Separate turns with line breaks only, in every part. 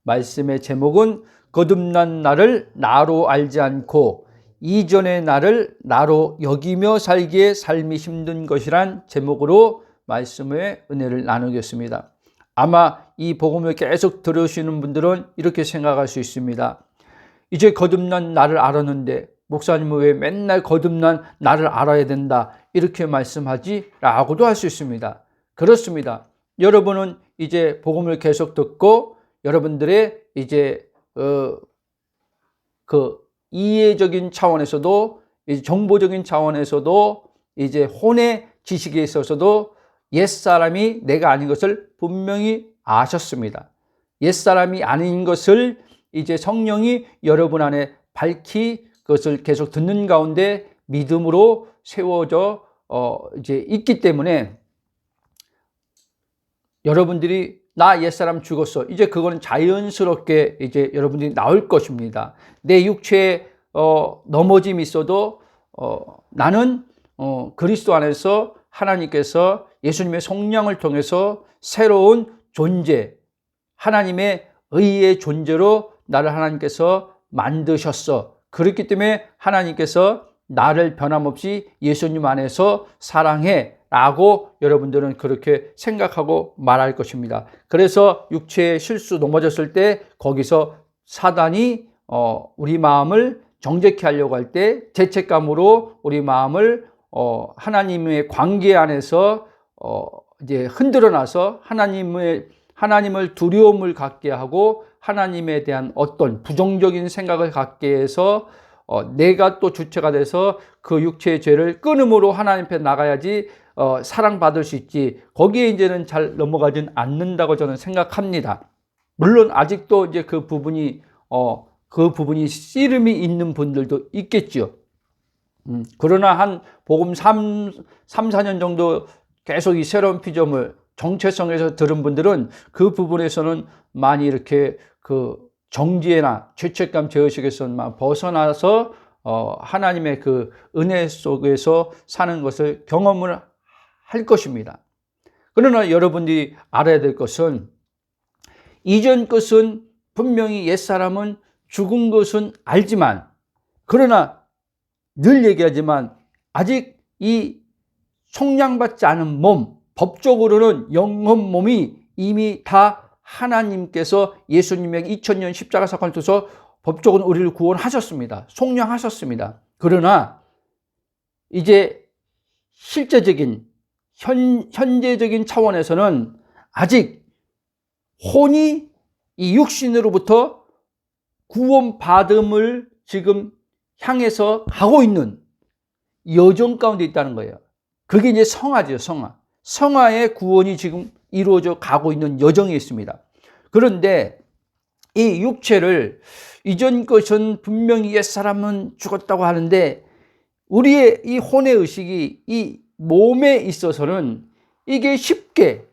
말씀의 제목은 거듭난 나를 나로 알지 않고 이전의 나를 나로 여기며 살기에 삶이 힘든 것이란 제목으로 말씀의 은혜를 나누겠습니다. 아마 이 복음을 계속 들으시는 분들은 이렇게 생각할 수 있습니다. 이제 거듭난 나를 알았는데 목사님은 왜 맨날 거듭난 나를 알아야 된다 이렇게 말씀하지? 라고도 할 수 있습니다. 그렇습니다. 여러분은 이제 복음을 계속 듣고 여러분들의 이제 그 이해적인 차원에서도 이제 정보적인 차원에서도 이제 혼의 지식에 있어서도 옛사람이 내가 아닌 것을 분명히 아셨습니다. 옛사람이 아닌 것을 이제 성령이 여러분 안에 밝히 그것을 계속 듣는 가운데 믿음으로 세워져 이제 있기 때문에 여러분들이 나 옛사람 죽었어. 이제 그거는 자연스럽게 이제 여러분들이 나올 것입니다. 내 육체에 넘어짐이 있어도 나는 그리스도 안에서 하나님께서 예수님의 성령을 통해서 새로운 존재, 하나님의 의의 존재로 나를 하나님께서 만드셨어. 그렇기 때문에 하나님께서 나를 변함없이 예수님 안에서 사랑해 라고 여러분들은 그렇게 생각하고 말할 것입니다. 그래서 육체의 실수 넘어졌을 때 거기서 사단이 우리 마음을 정죄케 하려고 할 때 죄책감으로 우리 마음을 하나님의 관계 안에서 이제 흔들어 놔서 하나님을 두려움을 갖게 하고 하나님에 대한 어떤 부정적인 생각을 갖게 해서 내가 또 주체가 돼서 그 육체의 죄를 끊음으로 하나님 앞에 나가야지 사랑받을 수 있지. 거기에 이제는 잘 넘어가진 않는다고 저는 생각합니다. 물론 아직도 이제 그 부분이 씨름이 있는 분들도 있겠죠. 그러나 한 복음 3, 4년 정도 계속 이 새로운 피조물 정체성에서 들은 분들은 그 부분에서는 많이 이렇게 그 정죄나 죄책감 제의식에서 벗어나서 하나님의 그 은혜 속에서 사는 것을 경험을 할 것입니다. 그러나 여러분들이 알아야 될 것은 이전 것은 분명히 옛사람은 죽은 것은 알지만 그러나 늘 얘기하지만 아직 이 속량받지 않은 몸, 법적으로는 영혼 몸이 이미 다 하나님께서 예수님의 2000년 십자가 사건을 통해서 법적으로 우리를 구원하셨습니다. 속량하셨습니다. 그러나 이제 실제적인 현재적인 차원에서는 아직 혼이 이 육신으로부터 구원받음을 지금 향해서 가고 있는 여정 가운데 있다는 거예요. 그게 이제 성화죠, 성화. 성화의 구원이 지금 이루어져 가고 있는 여정에 있습니다. 그런데 이 육체를 이전 것은 분명히 옛사람은 죽었다고 하는데 우리의 이 혼의 의식이 이 몸에 있어서는 이게 쉽게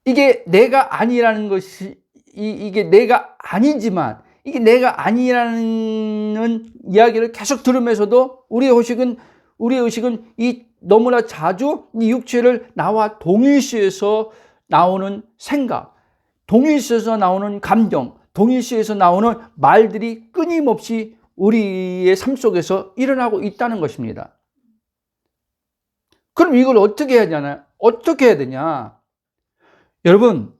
이게 내가 아니라는 것이 이게 내가 아니지만 이게 내가 아니라는 이야기를 계속 들으면서도 우리의 의식은 이 너무나 자주 이 육체를 나와 동일시해서 나오는 생각, 동일시해서 나오는 감정, 동일시해서 나오는 말들이 끊임없이 우리의 삶 속에서 일어나고 있다는 것입니다. 그럼 이걸 어떻게 해야 되냐? 여러분,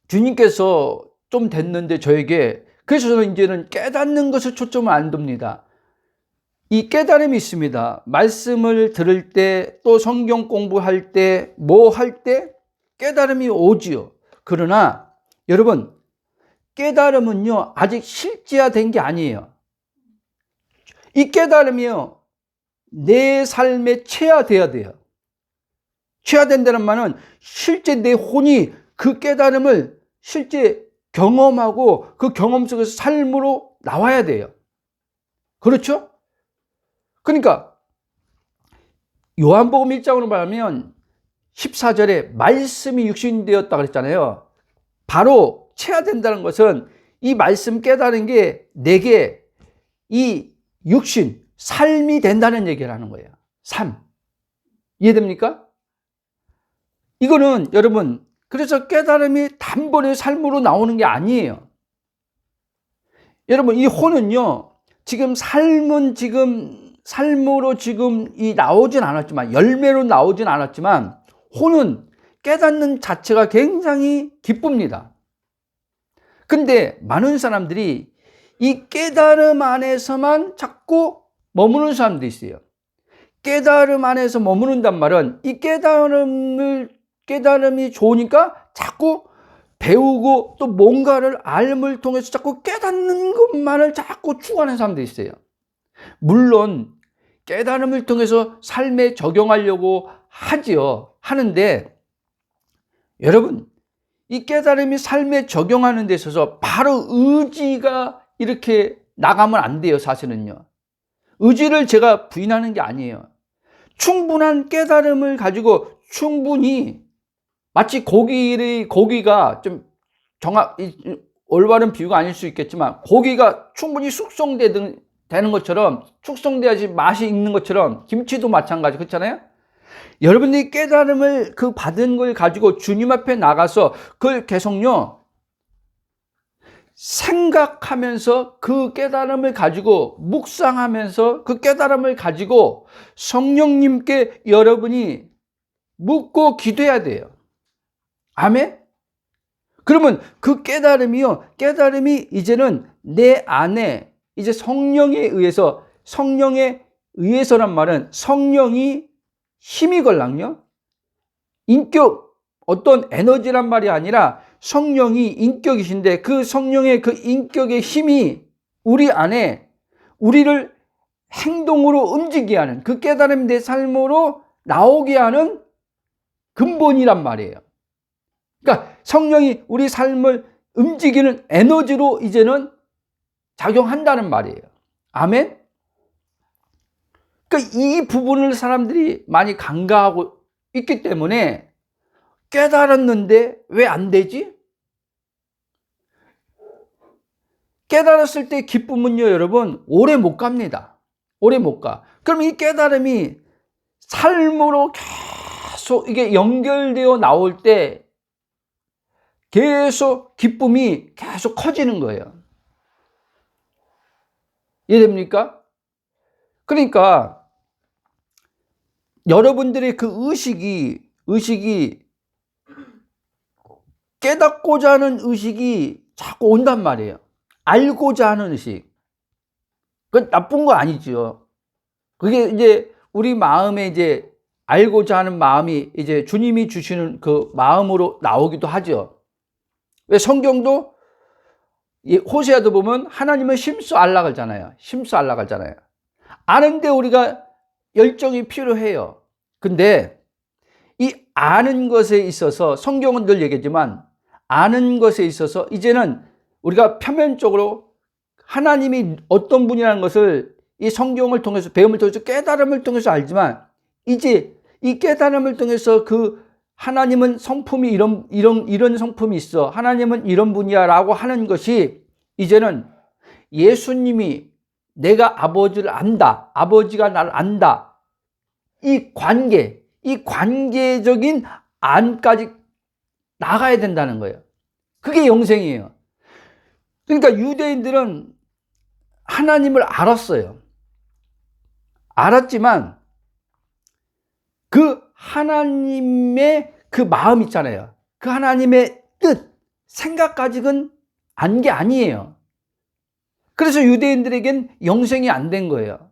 주님께서 좀 됐는데 저에게 그래서 저는 이제는 깨닫는 것을 초점을 안 둡니다. 이 깨달음이 있습니다. 말씀을 들을 때 또 성경 공부할 때 뭐 할 때 깨달음이 오지요. 그러나 여러분 깨달음은요 아직 실제화된 게 아니에요. 이 깨달음이요 내 삶에 체화돼야 돼요. 체화된다는 말은 실제 내 혼이 그 깨달음을 실제 경험하고 그 경험 속에서 삶으로 나와야 돼요. 그렇죠? 그러니까 요한복음 1장으로 말하면 14절에 말씀이 육신이 되었다 그랬잖아요. 바로 체화된다는 것은 이 말씀 깨달은 게 내게 이 육신, 삶이 된다는 얘기를 하는 거예요. 삶. 이해됩니까? 이거는 여러분 그래서 깨달음이 단번에 삶으로 나오는 게 아니에요. 여러분, 이 혼은요, 지금 삶으로 지금 나오진 않았지만, 열매로 나오진 않았지만, 혼은 깨닫는 자체가 굉장히 기쁩니다. 근데 많은 사람들이 이 깨달음 안에서만 자꾸 머무는 사람도 있어요. 깨달음 안에서 머무른단 말은 이 깨달음이 좋으니까 자꾸 배우고 또 뭔가를 알음을 통해서 자꾸 깨닫는 것만을 자꾸 추구하는 사람도 있어요. 물론 깨달음을 통해서 삶에 적용하려고 하는데 여러분, 이 깨달음이 삶에 적용하는 데 있어서 바로 의지가 이렇게 나가면 안 돼요. 사실은요, 의지를 제가 부인하는 게 아니에요. 충분한 깨달음을 가지고 충분히, 마치 고기가 좀 올바른 비유가 아닐 수 있겠지만, 고기가 충분히 숙성되는 것처럼, 숙성돼야지 맛이 있는 것처럼, 김치도 마찬가지, 그렇잖아요. 여러분들이 깨달음을 받은 걸 가지고 주님 앞에 나가서 그걸 계속요 생각하면서, 그 깨달음을 가지고 묵상하면서, 그 깨달음을 가지고 성령님께 여러분이 묻고 기도해야 돼요. 아멘? 그러면 그 깨달음이 이제는 내 안에 이제 성령에 의해서란 말은 성령이 힘이 걸랑요, 어떤 에너지란 말이 아니라 성령이 인격이신데, 그 성령의 그 인격의 힘이 우리 안에 우리를 행동으로 움직이게 하는, 그 깨달음이 내 삶으로 나오게 하는 근본이란 말이에요. 그러니까 성령이 우리 삶을 움직이는 에너지로 이제는 작용한다는 말이에요. 아멘? 그러니까 이 부분을 사람들이 많이 간과하고 있기 때문에, 깨달았는데 왜 안 되지? 깨달았을 때 기쁨은요, 여러분, 오래 못 갑니다. 오래 못 가. 그럼 이 깨달음이 삶으로 계속 이게 연결되어 나올 때 계속 기쁨이 계속 커지는 거예요. 이해됩니까? 그러니까 여러분들의 그 의식이 깨닫고자 하는 의식이 자꾸 온단 말이에요. 알고자 하는 의식. 그건 나쁜 거 아니죠. 그게 이제 우리 마음에 이제 알고자 하는 마음이 이제 주님이 주시는 그 마음으로 나오기도 하죠. 왜 성경도 호세아도 보면 하나님은 심수 알라 그러잖아요. 심수 알라 그러잖아요. 아는데 우리가 열정이 필요해요. 근데 이 아는 것에 있어서, 성경은 늘 얘기하지만 아는 것에 있어서 이제는 우리가 표면적으로 하나님이 어떤 분이라는 것을 이 성경을 통해서, 배움을 통해서, 깨달음을 통해서 알지만, 이제 이 깨달음을 통해서 그 하나님은 성품이 이런 성품이 있어, 하나님은 이런 분이야 라고 하는 것이 이제는 예수님이 내가 아버지를 안다, 아버지가 나를 안다, 이 관계적인 안까지 나가야 된다는 거예요. 그게 영생이에요. 그러니까 유대인들은 하나님을 알았지만 그 하나님의 그 마음 있잖아요. 그 하나님의 뜻, 생각까지는 안 게 아니에요. 그래서 유대인들에겐 영생이 안 된 거예요.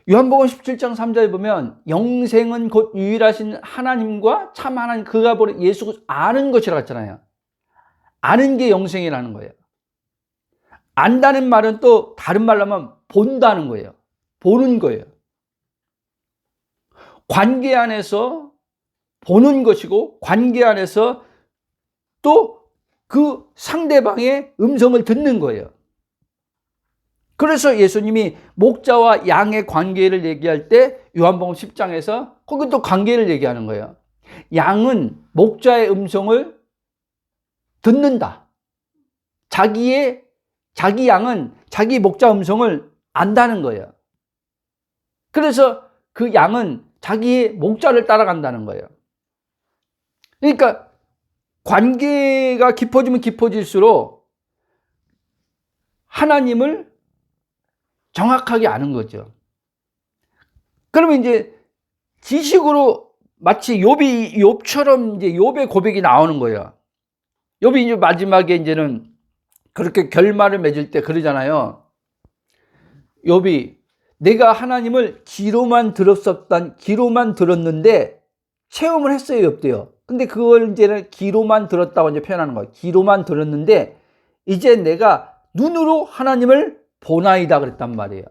요한복음 17장 3절에 보면 영생은 곧 유일하신 하나님과 참 하나님, 그가 보낸 예수 아는 것이라고 했잖아요. 아는 게 영생이라는 거예요. 안다는 말은 또 다른 말로 하면 본다는 거예요. 보는 거예요. 관계 안에서 보는 것이고, 관계 안에서 또 그 상대방의 음성을 듣는 거예요. 그래서 예수님이 목자와 양의 관계를 얘기할 때 요한복음 10장에서 거기 또 관계를 얘기하는 거예요. 양은 목자의 음성을 듣는다. 자기 양은 자기 목자 음성을 안다는 거예요. 그래서 그 양은 자기의 목자를 따라간다는 거예요. 그러니까 관계가 깊어지면 깊어질수록 하나님을 정확하게 아는 거죠. 그러면 이제 지식으로 마치 욥처럼 이제 욥의 고백이 나오는 거예요. 욥이 이제 마지막에 이제는 그렇게 결말을 맺을 때 그러잖아요. 욥이 내가 하나님을 귀로만 들었는데 체험을 했어요, 욥도요. 근데 그걸 이제는 귀로만 들었다고 이제 표현하는 거예요. 귀로만 들었는데 이제 내가 눈으로 하나님을 보나이다 그랬단 말이에요.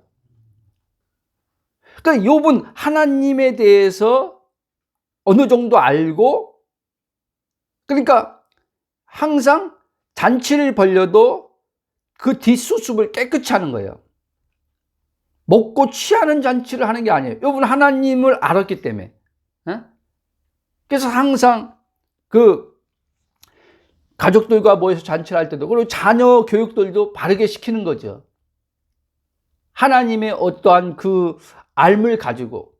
그러니까 욥은 하나님에 대해서 어느 정도 알고, 그러니까 항상 잔치를 벌려도 그 뒷수습을 깨끗이 하는 거예요. 먹고 취하는 잔치를 하는 게 아니에요. 욥은 하나님을 알았기 때문에. 그래서 항상 그 가족들과 모여서 잔치를 할 때도, 그리고 자녀 교육들도 바르게 시키는 거죠. 하나님의 어떠한 그 알을 가지고.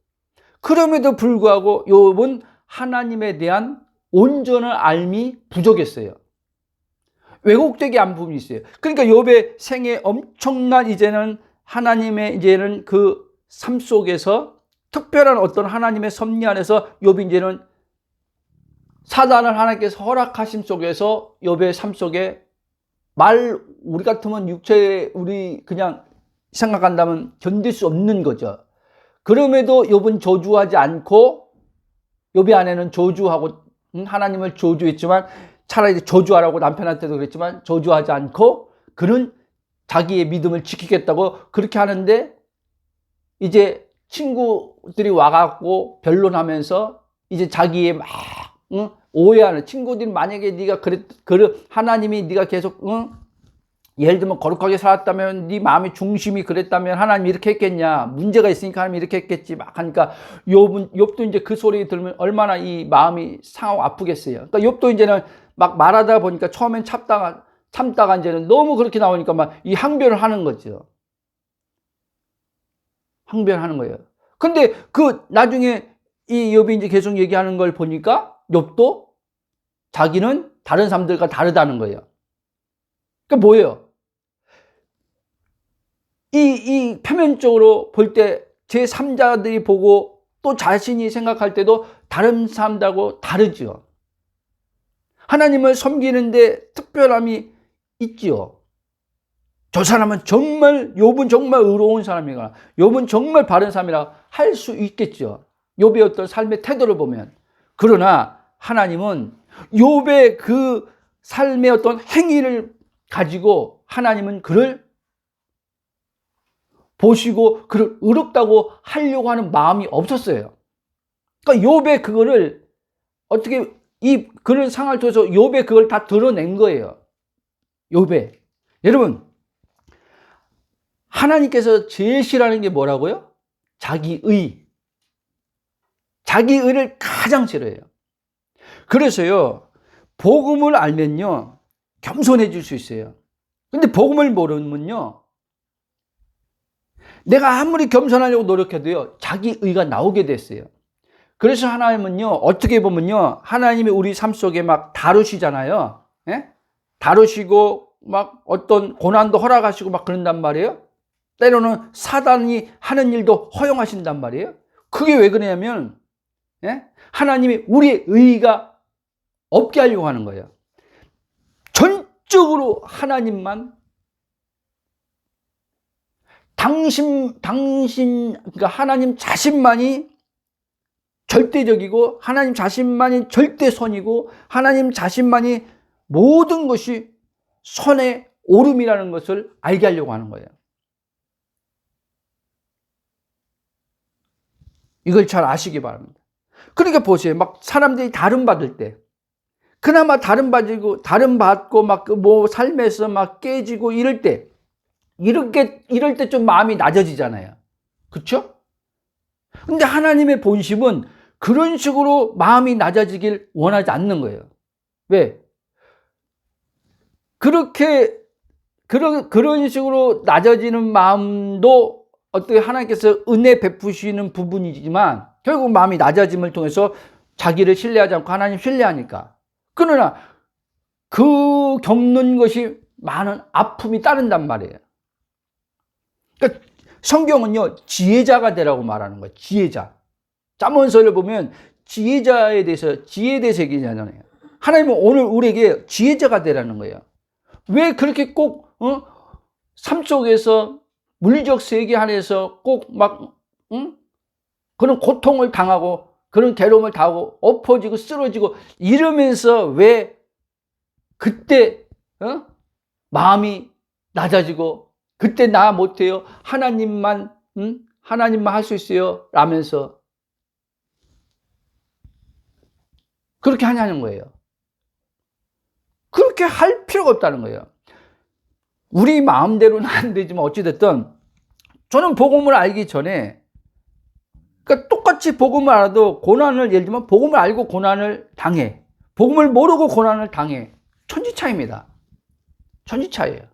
그럼에도 불구하고 욥은 하나님에 대한 온전한 알미 부족했어요. 왜곡되게 안 부분이 있어요. 그러니까 욥의 생에 엄청난 이제는 하나님의 이제는 그 삶 속에서 특별한 어떤 하나님의 섭리 안에서 욥이 이제는 사단을 하나님께서 허락하심 속에서 욥의 삶 속에 우리 같으면 우리 그냥 생각한다면 견딜 수 없는 거죠. 그럼에도 욥은 저주하지 않고, 욥의 아내는 저주하고 하나님을 저주했지만, 차라리 저주하라고 남편한테도 그랬지만 저주하지 않고 그는 자기의 믿음을 지키겠다고 그렇게 하는데, 이제 친구들이 와갖고 변론하면서 이제 자기의 막 오해하는 친구들이, 만약에 네가 하나님이 네가 계속 예를 들면 거룩하게 살았다면, 네 마음의 중심이 그랬다면 하나님이 이렇게 했겠냐, 문제가 있으니까 하나님이 이렇게 했겠지 막 하니까 욥도 이제 그 소리 들으면 얼마나 이 마음이 상하고 아프겠어요. 그러니까 욥도 이제는 막 말하다 보니까 처음엔 참다가 이제는 너무 그렇게 나오니까 막 이 항변을 하는 거죠. 항변하는 거예요. 근데 그 나중에 이 욥이 이제 계속 얘기하는 걸 보니까 욥도 자기는 다른 사람들과 다르다는 거예요. 그러니까 뭐예요? 이 표면적으로 볼 때 제3자들이 보고 또 자신이 생각할 때도 다른 사람들하고 다르죠. 하나님을 섬기는데 특별함이 있지요. 저 사람은 욥은 정말 의로운 사람이거나 욥은 정말 바른 사람이라 할 수 있겠죠. 욥의 어떤 삶의 태도를 보면. 그러나 하나님은 욥의 그 삶의 어떤 행위를 가지고 하나님은 그를 보시고 그를 의롭다고 하려고 하는 마음이 없었어요. 그러니까 욥의 그거를 어떻게 그런 상황을 통해서 욥의 그걸 다 드러낸 거예요. 욥의. 여러분, 하나님께서 제일 싫어하는 게 뭐라고요? 자기의를 가장 싫어해요. 그래서요, 복음을 알면요 겸손해질 수 있어요. 근데 복음을 모르면요, 내가 아무리 겸손하려고 노력해도요 자기의가 나오게 됐어요. 그래서 하나님은요, 어떻게 보면요, 하나님이 우리 삶 속에 막 다루시잖아요. 예? 다루시고 막 어떤 고난도 허락하시고 막 그런단 말이에요. 때로는 사단이 하는 일도 허용하신단 말이에요. 그게 왜 그러냐면, 예? 하나님이 우리의 의의가 없게 하려고 하는 거예요. 전적으로 하나님만, 그러니까 하나님 자신만이 절대적이고, 하나님 자신만이 절대선이고, 하나님 자신만이 모든 것이 선의 오름이라는 것을 알게 하려고 하는 거예요. 이걸 잘 아시기 바랍니다. 그러니까 보세요. 막 사람들이 다름받을 때, 그나마 다름받고 막 뭐 삶에서 막 깨지고 이럴 때, 이럴 때 좀 마음이 낮아지잖아요. 그렇죠? 근데 하나님의 본심은 그런 식으로 마음이 낮아지길 원하지 않는 거예요. 왜? 그런 식으로 낮아지는 마음도 어떻게 하나님께서 은혜 베푸시는 부분이지만, 결국 마음이 낮아짐을 통해서 자기를 신뢰하지 않고 하나님 신뢰하니까. 그러나 그 겪는 것이 많은 아픔이 따른단 말이에요. 그러니까 성경은요, 지혜자가 되라고 말하는 거예요. 지혜자. 잠언서를 보면 지혜자에 대해서, 지혜에 대해서 얘기하잖아요. 하나님은 오늘 우리에게 지혜자가 되라는 거예요. 왜 그렇게 꼭, 삶 속에서 물리적 세계 안에서 꼭 막, 그런 고통을 당하고, 그런 괴로움을 당하고, 엎어지고, 쓰러지고, 이러면서 왜 그때, 마음이 낮아지고, 그때 나 못해요. 하나님만 할 수 있어요. 라면서. 그렇게 하냐는 거예요. 그렇게 할 필요가 없다는 거예요. 우리 마음대로는 안 되지만 어찌됐든 저는 복음을 알기 전에, 그러니까 똑같이 복음을 알아도 고난을, 예를 들면 복음을 알고 고난을 당해, 복음을 모르고 고난을 당해. 천지차이입니다. 천지차이예요.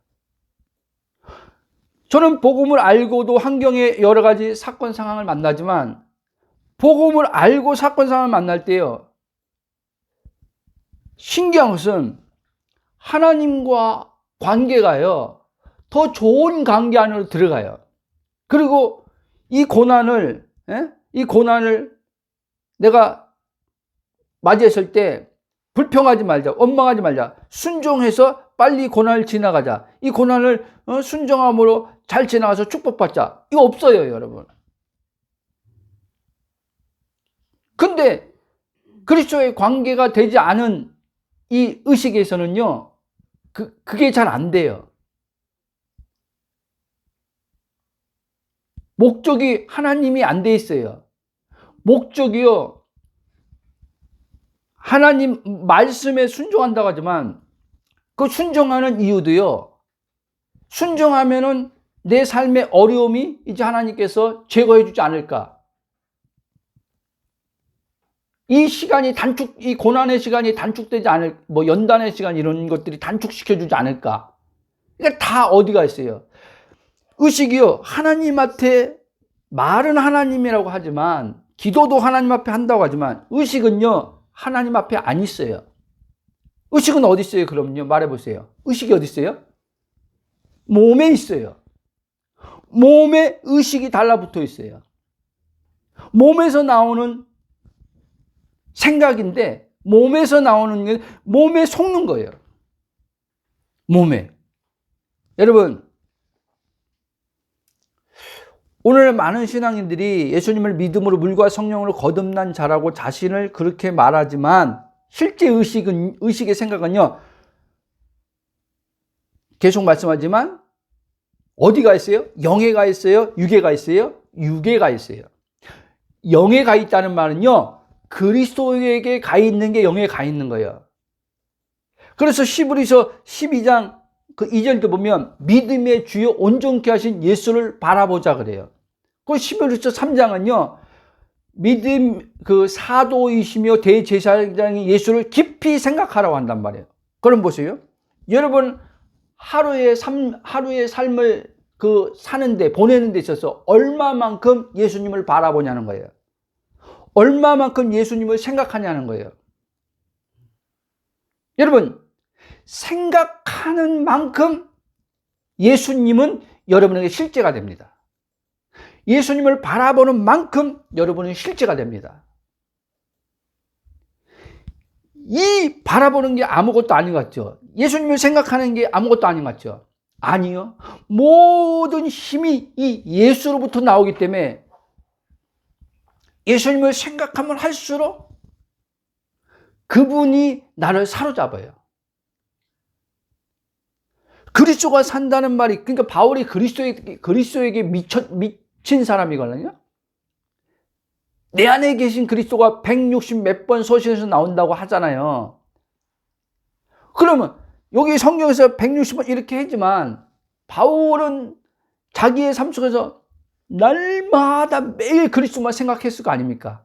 저는 복음을 알고도 환경에 여러 가지 사건 상황을 만나지만, 복음을 알고 사건 상황을 만날 때요, 신기한 것은 하나님과 관계가요, 더 좋은 관계 안으로 들어가요. 그리고 이 고난을 내가 맞이했을 때 불평하지 말자, 원망하지 말자, 순종해서 빨리 고난을 지나가자. 이 고난을 순종함으로 잘 지나가서 축복받자. 이거 없어요, 여러분. 근데 그리스도의 관계가 되지 않은 이 의식에서는요, 그게 잘 안 돼요. 목적이 하나님이 안 돼 있어요. 목적이요, 하나님 말씀에 순종한다고 하지만 그 순종하는 이유도요, 순종하면은 내 삶의 어려움이 이제 하나님께서 제거해 주지 않을까. 이 시간이 이 고난의 시간이 단축되지 않을, 연단의 시간 이런 것들이 단축시켜 주지 않을까. 그러니까 다 어디가 있어요. 의식이요, 하나님 앞에, 말은 하나님이라고 하지만, 기도도 하나님 앞에 한다고 하지만, 의식은요, 하나님 앞에 안 있어요. 의식은 어디 있어요? 그럼요, 말해보세요. 의식이 어디 있어요? 몸에 있어요. 몸에 의식이 달라붙어 있어요. 몸에서 나오는 생각인데, 몸에서 나오는 게 몸에 속는 거예요. 몸에. 여러분, 오늘 많은 신앙인들이 예수님을 믿음으로 물과 성령으로 거듭난 자라고 자신을 그렇게 말하지만, 실제 의식의 생각은요, 계속 말씀하지만, 어디가 있어요? 영에 가 있어요? 육에 가 있어요? 육에 가 있어요. 영에 가 있다는 말은요, 그리스도에게 가 있는 게 영에 가 있는 거예요. 그래서 히브리서 12장 그 2절도 보면 믿음의 주요 온전케 하신 예수를 바라보자 그래요. 그 히브리서 3장은요, 믿음 그 사도이시며 대제사장이 예수를 깊이 생각하라고 한단 말이에요. 그럼 보세요. 여러분 하루의 삶을 사는데, 보내는 데 있어서 얼마만큼 예수님을 바라보냐는 거예요. 얼마만큼 예수님을 생각하냐는 거예요. 여러분, 생각하는 만큼 예수님은 여러분에게 실제가 됩니다. 예수님을 바라보는 만큼 여러분은 실제가 됩니다. 이 바라보는 게 아무것도 아닌 것 같죠? 예수님을 생각하는 게 아무것도 아닌 것 같죠? 아니요. 모든 힘이 이 예수로부터 나오기 때문에 예수님을 생각하면 할수록 그분이 나를 사로잡아요. 그리스도가 산다는 말이, 그러니까 바울이 그리스도에게 미친 사람이거든요. 내 안에 계신 그리스도가 160 몇 번 서신에서 나온다고 하잖아요. 그러면 여기 성경에서 160번 이렇게 하지만 바울은 자기의 삶 속에서 날마다 매일 그리스도만 생각했을 거 아닙니까?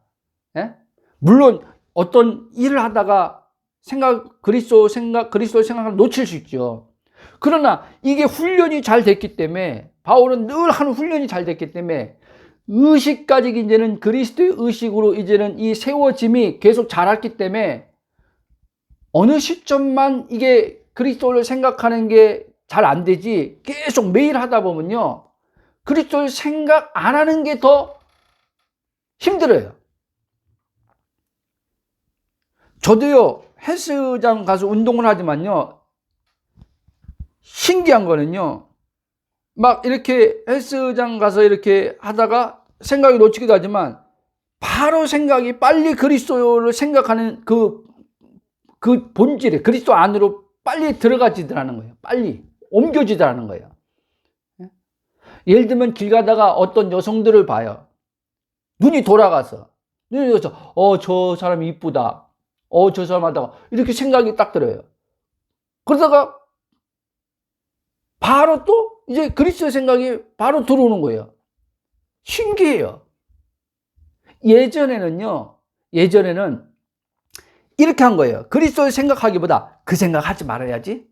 예? 물론 어떤 일을 하다가 그리스도 생각을 놓칠 수 있죠. 그러나 이게 훈련이 잘 됐기 때문에, 바울은 늘 하는 훈련이 잘 됐기 때문에 의식까지 이제는 그리스도의 의식으로 이제는 이 세워짐이 계속 자랐기 때문에 어느 시점만 이게 그리스도를 생각하는 게 잘 안 되지, 계속 매일 하다 보면요, 그리스도를 생각 안 하는 게 더 힘들어요. 저도요, 헬스장 가서 운동을 하지만요, 신기한 거는요, 막 이렇게 헬스장 가서 이렇게 하다가 생각이 놓치기도 하지만 바로 생각이 빨리 그리스도를 생각하는 그 본질에, 그리스도 안으로 빨리 들어가지더라는 거예요. 빨리 옮겨지더라는 거예요. 예를 들면 길 가다가 어떤 여성들을 봐요. 눈이 돌아가서 저 사람이 이쁘다, 저 사람 하다가 이렇게 생각이 딱 들어요. 그러다가 바로 또 이제 그리스도의 생각이 바로 들어오는 거예요. 신기해요. 예전에는 이렇게 한 거예요. 그리스도를 생각하기보다 그 생각하지 말아야지,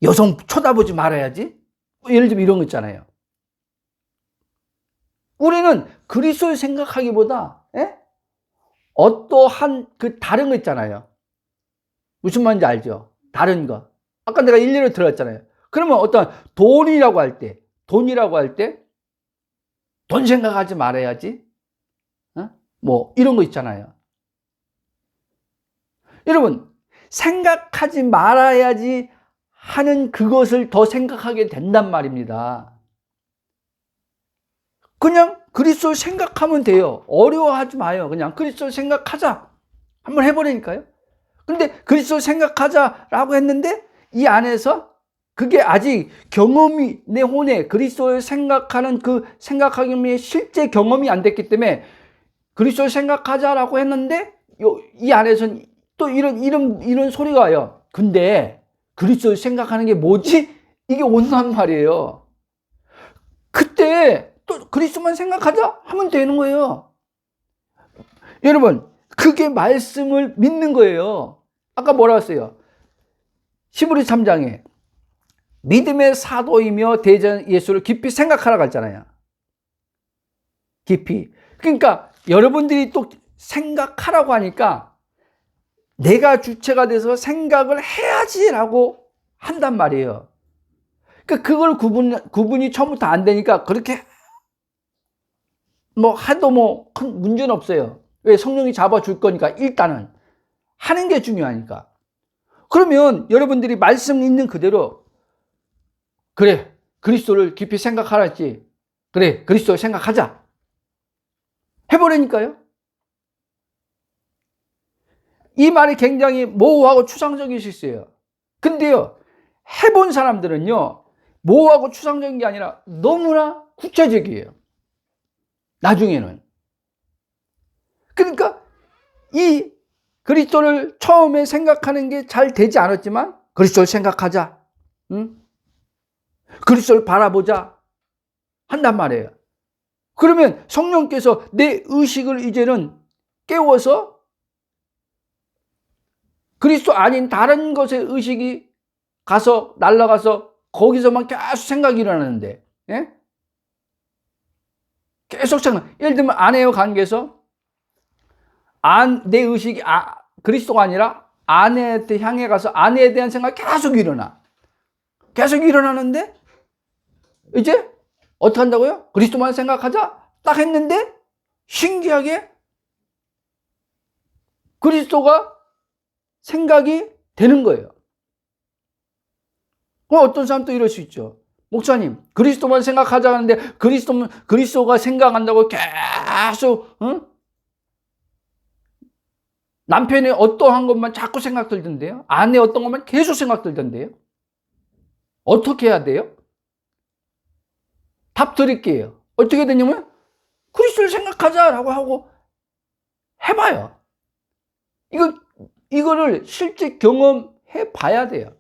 여성 쳐다보지 말아야지, 예를 들면 이런 거 있잖아요. 우리는 그리스도를 생각하기보다 어떠한 그 다른 거 있잖아요. 무슨 말인지 알죠? 다른 거. 아까 내가 일례로 들었잖아요. 그러면 어떤 돈이라고 할 때 돈 생각하지 말아야지, 뭐 이런 거 있잖아요. 여러분, 생각하지 말아야지 하는 그것을 더 생각하게 된단 말입니다. 그냥 그리스도를 생각하면 돼요. 어려워하지 마요. 그냥 그리스도를 생각하자, 한번 해보라니까요. 근데 그리스도를 생각하자라고 했는데 이 안에서 그게 아직 경험이, 내 혼에 그리스도를 생각하는 그 생각하기에 실제 경험이 안 됐기 때문에, 그리스도를 생각하자라고 했는데 이 안에서는 또 이런 소리가 와요. 근데 그리스도를 생각하는 게 뭐지? 이게 온단 말이에요. 그때 또 그리스도만 생각하자 하면 되는 거예요. 여러분, 그게 말씀을 믿는 거예요. 아까 뭐라 했어요? 히브리 3장에 믿음의 사도이며 대전 예수를 깊이 생각하라고 했잖아요. 깊이. 그러니까 여러분들이 또 생각하라고 하니까 내가 주체가 돼서 생각을 해야지라고 한단 말이에요. 그러니까 그걸 구분이 처음부터 안 되니까 그렇게 뭐 해도 뭐 큰 문제는 없어요. 왜? 성령이 잡아줄 거니까. 일단은 하는 게 중요하니까. 그러면 여러분들이 말씀 있는 그대로, 그래, 그리스도를 깊이 생각하라 했지, 그래, 그리스도를 생각하자 해보라니까요. 이 말이 굉장히 모호하고 추상적일 수 있어요. 근데요, 해본 사람들은요, 모호하고 추상적인 게 아니라 너무나 구체적이에요, 나중에는. 그러니까 이 그리스도를 처음에 생각하는 게 잘 되지 않았지만 그리스도를 생각하자, 그리스도를 바라보자 한단 말이에요. 그러면 성령께서 내 의식을 이제는 깨워서 그리스도 아닌 다른 것에 의식이 가서 날아가서 거기서만 계속 생각이 일어나는데, 계속 생각. 예를 들면 아내와 관계에서 내 의식이 그리스도가 아니라 아내한테 향해 가서 아내에 대한 생각이 계속 일어나는데 이제 어떻게 한다고요? 그리스도만 생각하자 딱 했는데 신기하게 그리스도가 생각이 되는 거예요. 어떤 사람도 이럴 수 있죠. 목사님, 그리스도만 생각하자 하는데 그리스도가 생각한다고 계속 남편의 어떠한 것만 자꾸 생각 들던데요. 아내 어떤 것만 계속 생각 들던데요. 어떻게 해야 돼요? 답 드릴게요. 어떻게 되냐면 그리스도를 생각하자라고 하고 해봐요. 이거를 실제 경험해 봐야 돼요.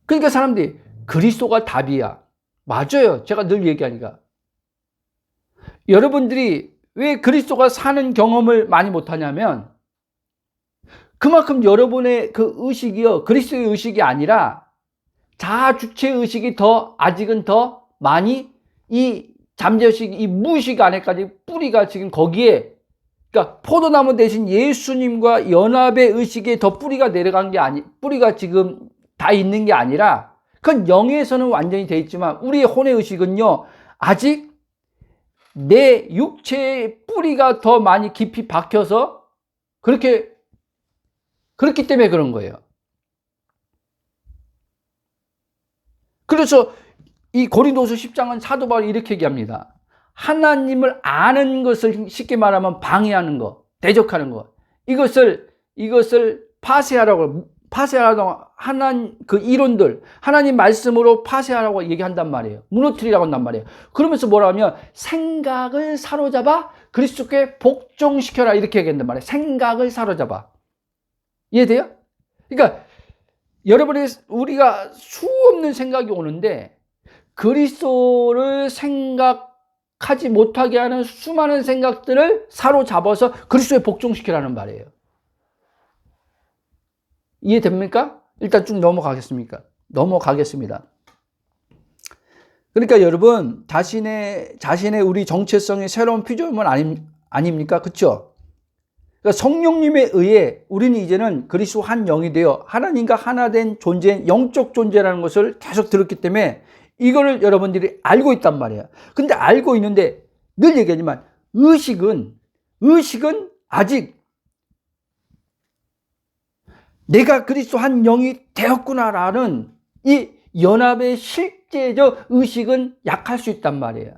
그러니까 사람들이 그리스도가 답이야. 맞아요. 제가 늘 얘기하니까. 여러분들이 왜 그리스도가 사는 경험을 많이 못하냐면 그만큼 여러분의 그 의식이요, 그리스도의 의식이 아니라 자아 주체 의식이 아직은 더 많이 이 잠재의식, 이 무의식 안에까지 뿌리가 지금 거기에, 그러니까 포도나무 대신 예수님과 연합의 의식에 더 뿌리가 내려간 게 뿌리가 지금 다 있는 게 아니라, 그건 영에서는 완전히 돼 있지만 우리의 혼의 의식은요, 아직 내 육체의 뿌리가 더 많이 깊이 박혀서 그렇기 때문에 그런 거예요. 그래서 이 고린도서 10장은 사도 바울이 이렇게 얘기합니다. 하나님을 아는 것을 쉽게 말하면 방해하는 거, 대적하는 거, 이것을 파쇄하라고 그 이론들, 하나님 말씀으로 파쇄하라고 얘기한단 말이에요. 무너뜨리라고 한단 말이에요. 그러면서 뭐라 하면 생각을 사로잡아 그리스도께 복종시켜라, 이렇게 얘기한단 말이에요. 생각을 사로잡아. 이해돼요? 그러니까 우리가 수없는 생각이 오는데 그리스도를 생각하지 못하게 하는 수많은 생각들을 사로잡아서 그리스도에 복종시키라는 말이에요. 이해됩니까? 일단 쭉 넘어가겠습니다. 그러니까 여러분, 자신의 우리 정체성의 새로운 피조물 아닙니까? 그렇죠? 그러니까 성령님에 의해 우리는 이제는 그리스도 한 영이 되어 하나님과 하나 된 존재인 영적 존재라는 것을 계속 들었기 때문에 이거를 여러분들이 알고 있단 말이에요. 근데 알고 있는데 늘 얘기하지만 의식은 아직 내가 그리스도 한 영이 되었구나라는 이 연합의 실제적 의식은 약할 수 있단 말이에요.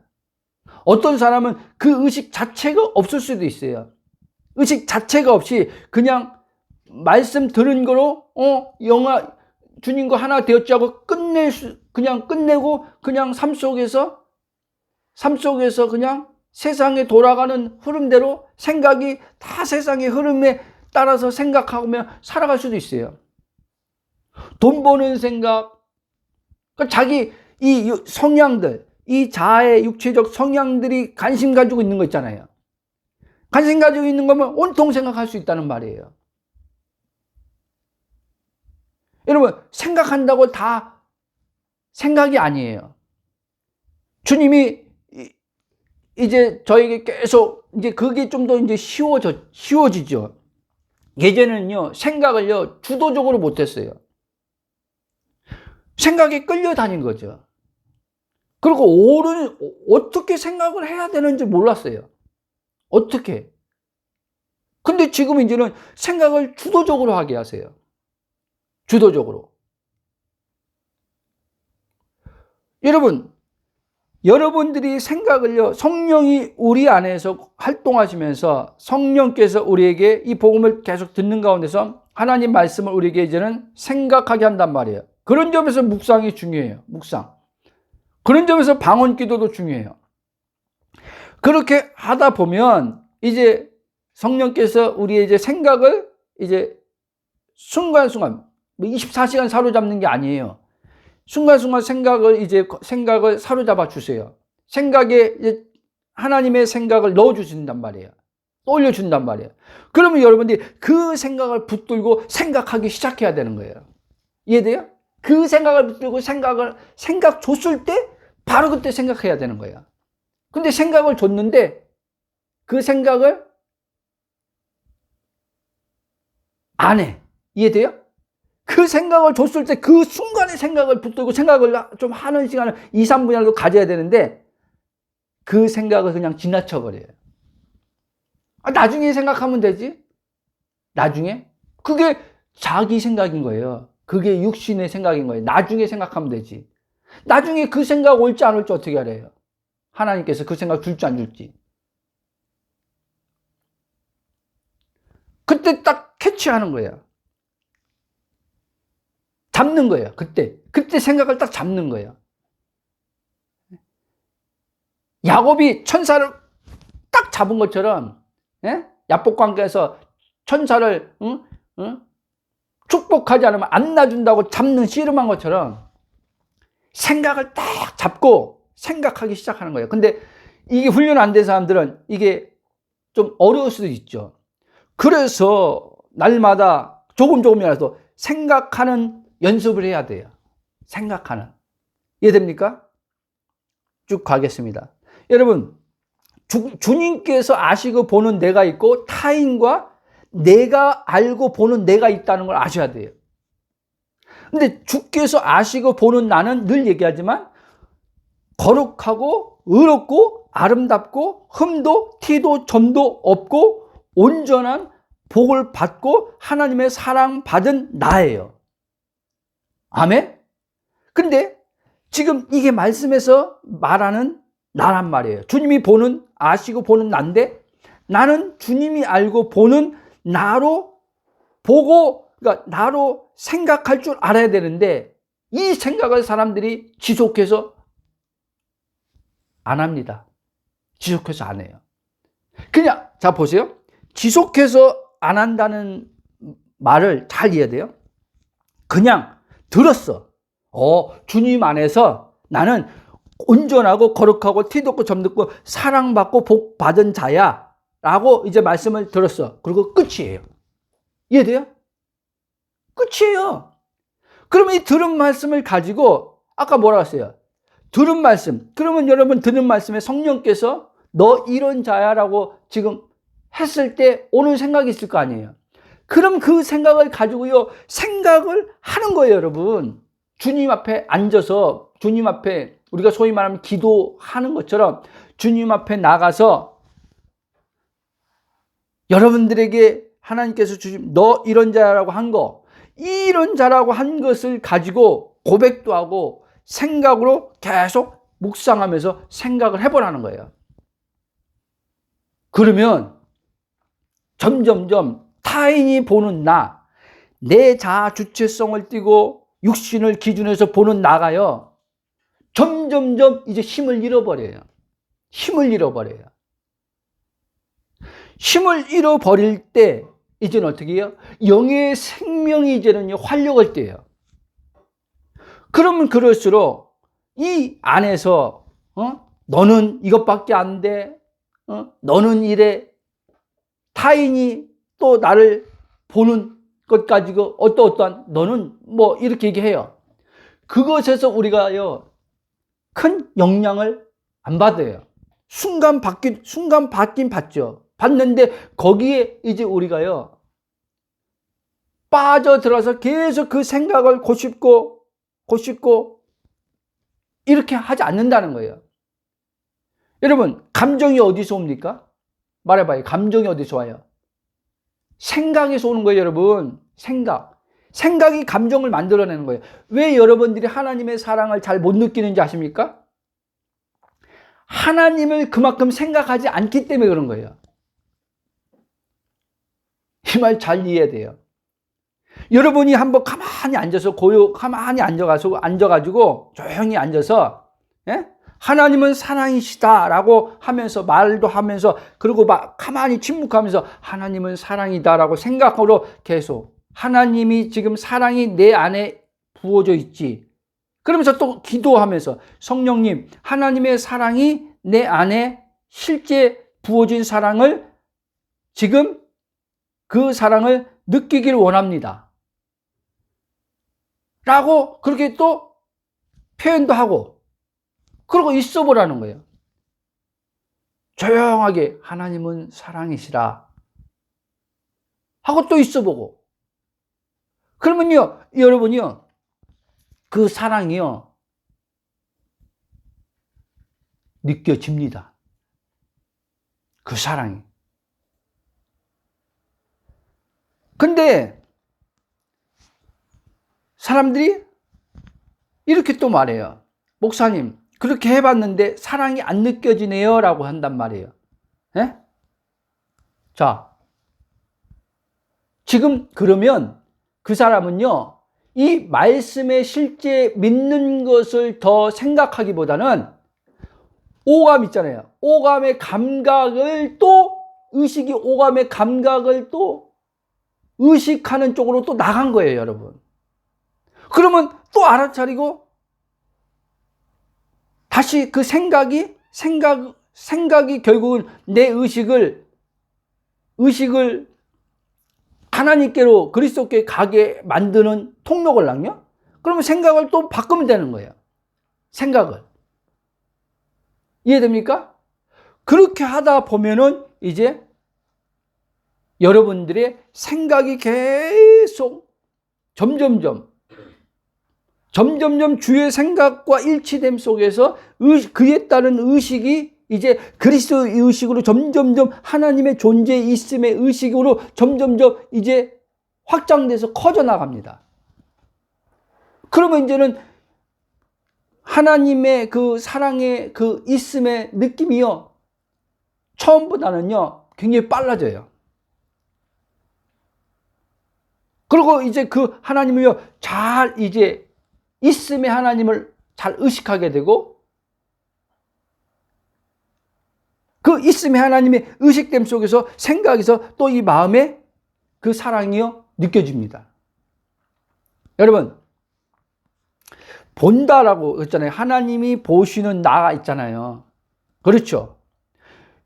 어떤 사람은 그 의식 자체가 없을 수도 있어요. 의식 자체가 없이 그냥 말씀 들은 거로 주님과 하나 되었지 하고 그냥 끝내고 그냥 삶 속에서 그냥 세상에 돌아가는 흐름대로 생각이 다 세상의 흐름에 따라서 생각하며 살아갈 수도 있어요. 돈 버는 생각, 그러니까 자기 이 성향들, 이 자아의 육체적 성향들이 관심 가지고 있는 거 있잖아요. 관심 가지고 있는 거면 온통 생각할 수 있다는 말이에요. 여러분, 생각한다고 다 생각이 아니에요. 주님이 이제 저에게 계속 이제 그게 좀 더 이제 쉬워지죠. 예전에는요, 생각을요, 주도적으로 못했어요. 생각에 끌려다닌 거죠. 그리고 어떻게 생각을 해야 되는지 몰랐어요. 어떻게? 근데 지금 이제는 생각을 주도적으로 하게 하세요. 주도적으로. 여러분들이 생각을요, 성령이 우리 안에서 활동하시면서 성령께서 우리에게 이 복음을 계속 듣는 가운데서 하나님 말씀을 우리에게 이제는 생각하게 한단 말이에요. 그런 점에서 묵상이 중요해요. 묵상. 그런 점에서 방언 기도도 중요해요. 그렇게 하다 보면 이제 성령께서 우리의 이제 생각을 이제 순간순간 24시간 사로잡는 게 아니에요. 순간순간 생각을 사로잡아 주세요. 생각에 이제 하나님의 생각을 넣어 주신단 말이에요. 올려 준단 말이에요. 그러면 여러분들이 그 생각을 붙들고 생각하기 시작해야 되는 거예요. 이해돼요? 그 생각을 붙들고 생각 줬을 때 바로 그때 생각해야 되는 거예요. 근데 생각을 줬는데 그 생각을 안 해. 이해돼요? 그 생각을 줬을 때 그 순간에 생각을 붙들고 생각을 좀 하는 시간을 2, 3분이라도 가져야 되는데 그 생각을 그냥 지나쳐버려요. 나중에 생각하면 되지. 나중에. 그게 자기 생각인 거예요. 그게 육신의 생각인 거예요. 나중에 생각하면 되지. 나중에 그 생각 올지 안 올지 어떻게 알아요? 하나님께서 그 생각 줄지 안 줄지. 그때 딱 캐치하는 거예요. 잡는 거예요. 그때 생각을 딱 잡는 거예요. 야곱이 천사를 딱 잡은 것처럼, 야복 관계에서 천사를 축복하지 않으면 안 놔준다고 잡는 씨름한 것처럼 생각을 딱 잡고 생각하기 시작하는 거예요. 근데 이게 훈련 안 된 사람들은 이게 좀 어려울 수도 있죠. 그래서 날마다 조금이라도 생각하는 연습을 해야 돼요. 생각하는. 이해됩니까? 쭉 가겠습니다. 여러분, 주님께서 아시고 보는 내가 있고 타인과 내가 알고 보는 내가 있다는 걸 아셔야 돼요. 근데 주께서 아시고 보는 나는 늘 얘기하지만 거룩하고 의롭고 아름답고 흠도 티도 점도 없고 온전한 복을 받고 하나님의 사랑받은 나예요. 아멘? 근데 지금 이게 말씀에서 말하는 나란 말이에요. 주님이 보는, 아시고 보는 나인데 나는 주님이 알고 보는 나로 보고, 그러니까 나로 생각할 줄 알아야 되는데 이 생각을 사람들이 지속해서 안 합니다. 지속해서 안 해요. 그냥, 자, 보세요. 지속해서 안 한다는 말을 잘 이해해야 돼요. 그냥 들었어. 주님 안에서 나는 온전하고 거룩하고 티도 없고 점도 없고 사랑받고 복 받은 자야 라고 이제 말씀을 들었어. 그리고 끝이에요. 이해돼요? 끝이에요. 그러면 이 들은 말씀을 가지고 아까 뭐라고 했어요? 들은 말씀. 그러면 여러분 들은 말씀에 성령께서 너 이런 자야 라고 지금 했을 때 오는 생각이 있을 거 아니에요. 그럼 그 생각을 가지고요 생각을 하는 거예요. 여러분, 주님 앞에 앉아서 주님 앞에 우리가 소위 말하면 기도하는 것처럼 주님 앞에 나가서 여러분들에게 하나님께서 주신 너 이런 자라고 한 거, 이런 자라고 한 것을 가지고 고백도 하고 생각으로 계속 묵상하면서 생각을 해보라는 거예요. 그러면 점점점 타인이 보는 나, 내 자아 주체성을 띠고 육신을 기준해서 보는 나가요 점점점 이제 힘을 잃어버려요. 힘을 잃어버려요. 힘을 잃어버릴 때 이제는 어떻게 해요? 영의 생명이 이제는 활력을 떼요. 그러면 그럴수록 이 안에서 너는 이것밖에 안 돼, 너는 이래, 타인이 또 나를 보는 것 가지고 어떠한 너는 뭐 이렇게 얘기해요. 그것에서 우리가요 큰 영향을 안 받아요. 순간 받긴 받죠. 받는데 거기에 이제 우리가요 빠져들어서 계속 그 생각을 고집고 이렇게 하지 않는다는 거예요. 여러분, 감정이 어디서 옵니까? 말해봐요. 감정이 어디서 와요? 생각에서 오는 거예요. 여러분, 생각이 감정을 만들어내는 거예요. 왜 여러분들이 하나님의 사랑을 잘 못 느끼는지 아십니까? 하나님을 그만큼 생각하지 않기 때문에 그런 거예요. 이 말 잘 이해해야 돼요. 여러분이 한번 가만히 앉아서 가만히 앉아가지고 조용히 앉아서 하나님은 사랑이시다라고 하면서 말도 하면서 그리고 막 가만히 침묵하면서 하나님은 사랑이다라고 생각으로 계속 하나님이 지금 사랑이 내 안에 부어져 있지. 그러면서 또 기도하면서 성령님, 하나님의 사랑이 내 안에 실제 부어진 사랑을 지금 그 사랑을 느끼기를 원합니다. 라고 그렇게 또 표현도 하고 그러고 있어 보라는 거예요. 조용하게 하나님은 사랑이시라 하고 또 있어 보고 그러면요 여러분이요 그 사랑이요 느껴집니다. 그 사랑이. 근데 사람들이 이렇게 또 말해요. 목사님, 그렇게 해봤는데 사랑이 안 느껴지네요 라고 한단 말이에요. 예? 자, 지금 그러면 그 사람은요 이 말씀에 실제 믿는 것을 더 생각하기보다는 오감 있잖아요. 오감의 감각을 또 의식이 오감의 감각을 또 의식하는 쪽으로 또 나간 거예요, 여러분. 그러면 또 알아차리고 다시 그 생각이 결국은 내 의식을 하나님께로 그리스도께 가게 만드는 통로를 랑요. 그러면 생각을 또 바꾸면 되는 거예요. 생각을. 이해됩니까? 그렇게 하다 보면은 이제 여러분들의 생각이 계속 점점점 주의 생각과 일치됨 속에서 그에 따른 의식이 이제 그리스도의 의식으로 점점점 하나님의 존재 있음의 의식으로 점점점 이제 확장돼서 커져 나갑니다. 그러면 이제는 하나님의 그 사랑의 그 있음의 느낌이요, 처음보다는요 굉장히 빨라져요. 그리고 이제 그 하나님을요 잘 이제 있음의 하나님을 잘 의식하게 되고, 그 있음의 하나님의 의식됨 속에서 생각에서 또 이 마음에 그 사랑이요 느껴집니다. 여러분, 본다라고 했잖아요. 하나님이 보시는 나가 있잖아요. 그렇죠?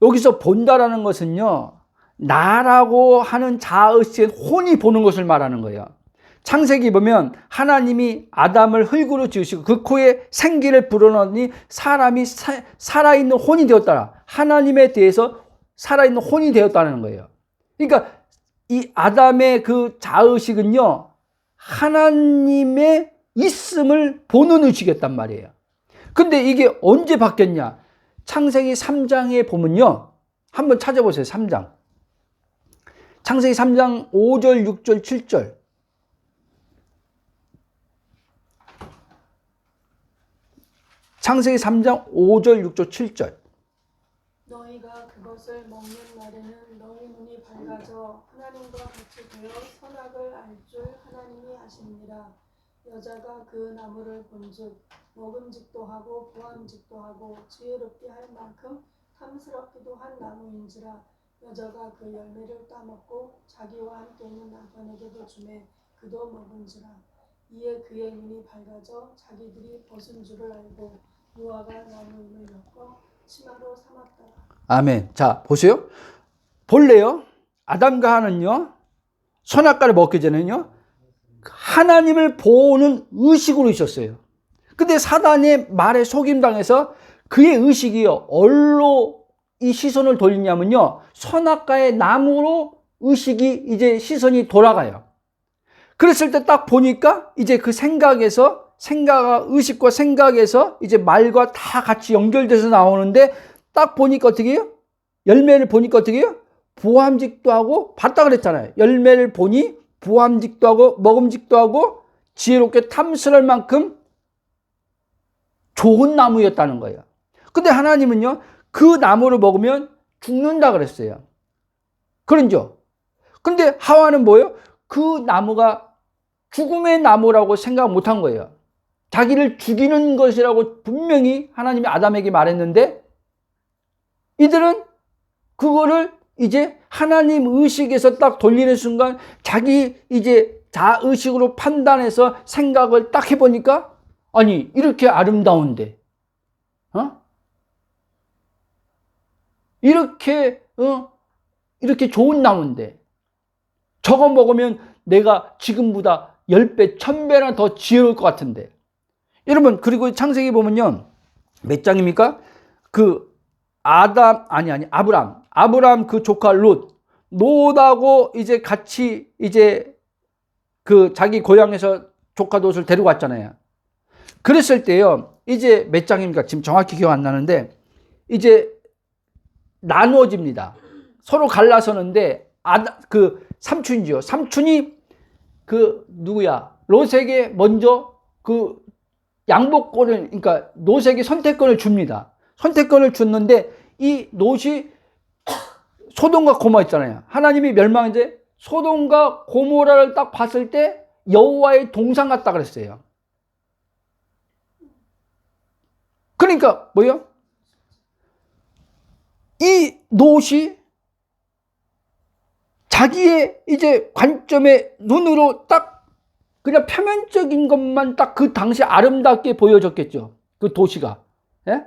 여기서 본다라는 것은요, 나라고 하는 자아의식의 혼이 보는 것을 말하는 거예요. 창세기 보면 하나님이 아담을 흙으로 지으시고 그 코에 생기를 불어넣으니 사람이 살아있는 혼이 되었더라. 하나님에 대해서 살아있는 혼이 되었다는 거예요. 그러니까 이 아담의 그 자아의식은요, 하나님의 있음을 보는 의식이었단 말이에요. 근데 이게 언제 바뀌었냐? 창세기 3장에 보면요, 한번 찾아보세요. 3장. 창세기 3장 5절, 6절, 7절. 창세기 3장 5절, 6절, 7절.
너희가 그것을 먹는 날에는 너희 눈이 밝아져 하나님과 같이 되어 선악을 알 줄 하나님이 하시니라. 여자가 그 나무를 본즉 먹음직도 하고 보암직도 하고 지혜롭게 할 만큼 탐스럽기도 한 나무인지라. 여자가 그 열매를 따먹고 자기와 함께 있는 남편에게도 주매 그도 먹은지라. 이에 그의 눈이 밝아져 자기들이 벗은 줄을 알고 무화과 나무임을 엮어 치마로 삼았더라.
아멘. 자, 보세요. 본래요, 아담과 하는요, 선악과를 먹기 전에는요, 하나님을 보는 의식으로 있었어요. 근데 사단의 말에 속임당해서 그의 의식이요, 어디로 이 시선을 돌리냐면요, 선악과의 나무로 의식이 이제 시선이 돌아가요. 그랬을 때 딱 보니까 이제 그 생각에서 의식과 생각에서 이제 말과 다 같이 연결돼서 나오는데, 딱 보니까 어떻게 해요? 열매를 보니까 어떻게 해요? 보암직도 하고, 봤다 그랬잖아요. 열매를 보니 보암직도 하고 먹음직도 하고 지혜롭게 탐스러울 만큼 좋은 나무였다는 거예요. 근데 하나님은요, 그 나무를 먹으면 죽는다 그랬어요. 그런죠? 근데 하와는 뭐예요? 그 나무가 죽음의 나무라고 생각 못한 거예요. 자기를 죽이는 것이라고 분명히 하나님이 아담에게 말했는데, 이들은 그거를 이제 하나님 의식에서 딱 돌리는 순간 자기 이제 자의식으로 판단해서 생각을 딱 해보니까, 아니 이렇게 아름다운데, 이렇게 좋은 나무인데 저거 먹으면 내가 지금보다 10배, 1000배나 더 지혜로울 것 같은데. 여러분, 그리고 창세기 보면요, 몇 장입니까? 그 아브람 그 조카 롯하고 이제 같이 이제 그 자기 고향에서 조카 롯을 데리고 왔잖아요. 그랬을 때요, 이제 몇 장입니까? 지금 정확히 기억 안 나는데, 이제 나누어집니다. 서로 갈라서는데, 그 삼촌이죠. 삼촌이 그 누구야? 롯에게 먼저 그 양복권을, 그러니까 롯에게 선택권을 줍니다. 선택권을 줬는데, 이 롯이 소돔과 고모라 있잖아요. 하나님이 멸망인데 소돔과 고모라를 딱 봤을 때 여호와의 동상 같다 그랬어요. 그러니까 뭐예요? 이 롯이 자기의 이제 관점의 눈으로 딱 그냥 표면적인 것만 딱 그 당시 아름답게 보여졌겠죠. 그 도시가. 예?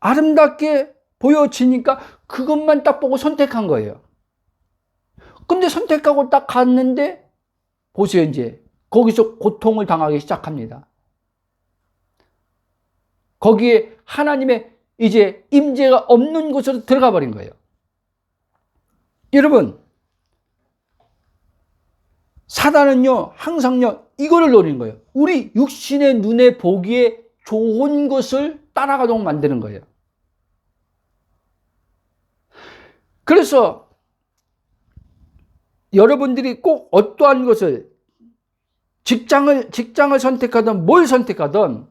아름답게 보여지니까 그것만 딱 보고 선택한 거예요. 근데 선택하고 딱 갔는데, 보세요, 이제. 거기서 고통을 당하기 시작합니다. 거기에 하나님의 이제 임재가 없는 곳으로 들어가 버린 거예요. 여러분, 사단은요, 항상요, 이거를 노리는 거예요. 우리 육신의 눈에 보기에 좋은 것을 따라가도록 만드는 거예요. 그래서 여러분들이 꼭 어떠한 것을 직장을 선택하든 뭘 선택하든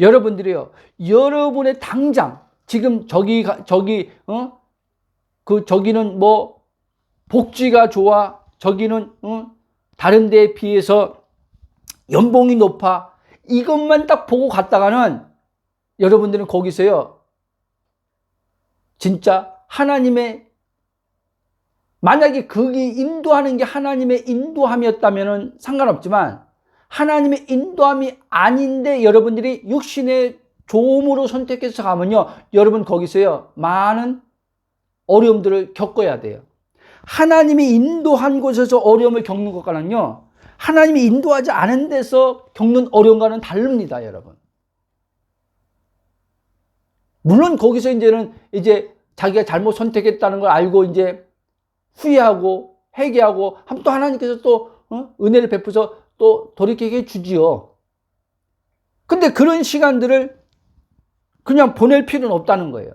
여러분들이요, 여러분의 당장 지금 저기는 뭐 복지가 좋아, 저기는 다른 데에 비해서 연봉이 높아, 이것만 딱 보고 갔다가는 여러분들은 거기서요, 진짜 하나님의, 만약에 그게 인도하는 게 하나님의 인도함이었다면 상관없지만 하나님의 인도함이 아닌데 여러분들이 육신의 좋음으로 선택해서 가면요, 여러분 거기서요 많은 어려움들을 겪어야 돼요. 하나님이 인도한 곳에서 어려움을 겪는 것과는요, 하나님이 인도하지 않은 데서 겪는 어려움과는 다릅니다, 여러분. 물론 거기서 이제는 자기가 잘못 선택했다는 걸 알고 이제 후회하고 회개하고 하면 또 하나님께서 또 은혜를 베푸셔서 또 돌이키게 주지요. 근데 그런 시간들을 그냥 보낼 필요는 없다는 거예요.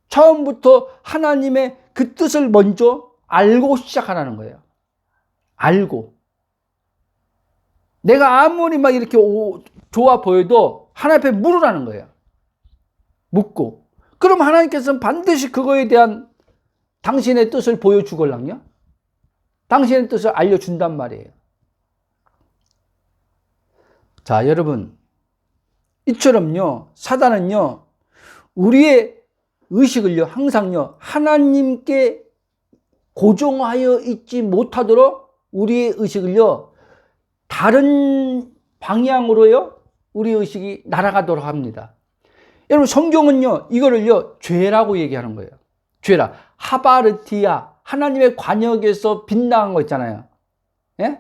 처음부터 하나님의 그 뜻을 먼저 알고 시작하라는 거예요. 알고. 내가 아무리 막 이렇게 좋아 보여도 하나님 앞에 물으라는 거예요. 묻고. 그럼 하나님께서는 반드시 그거에 대한 당신의 뜻을 보여주걸랑요. 당신의 뜻을 알려준단 말이에요. 자, 여러분, 이처럼요, 사단은요, 우리의 의식을요, 항상요, 하나님께 고정하여 있지 못하도록 우리의 의식을요, 다른 방향으로요, 우리 의식이 날아가도록 합니다. 여러분, 성경은요, 이거를요, 죄라고 얘기하는 거예요. 죄라. 하바르티아. 하나님의 관역에서 빗나간 거 있잖아요. 예?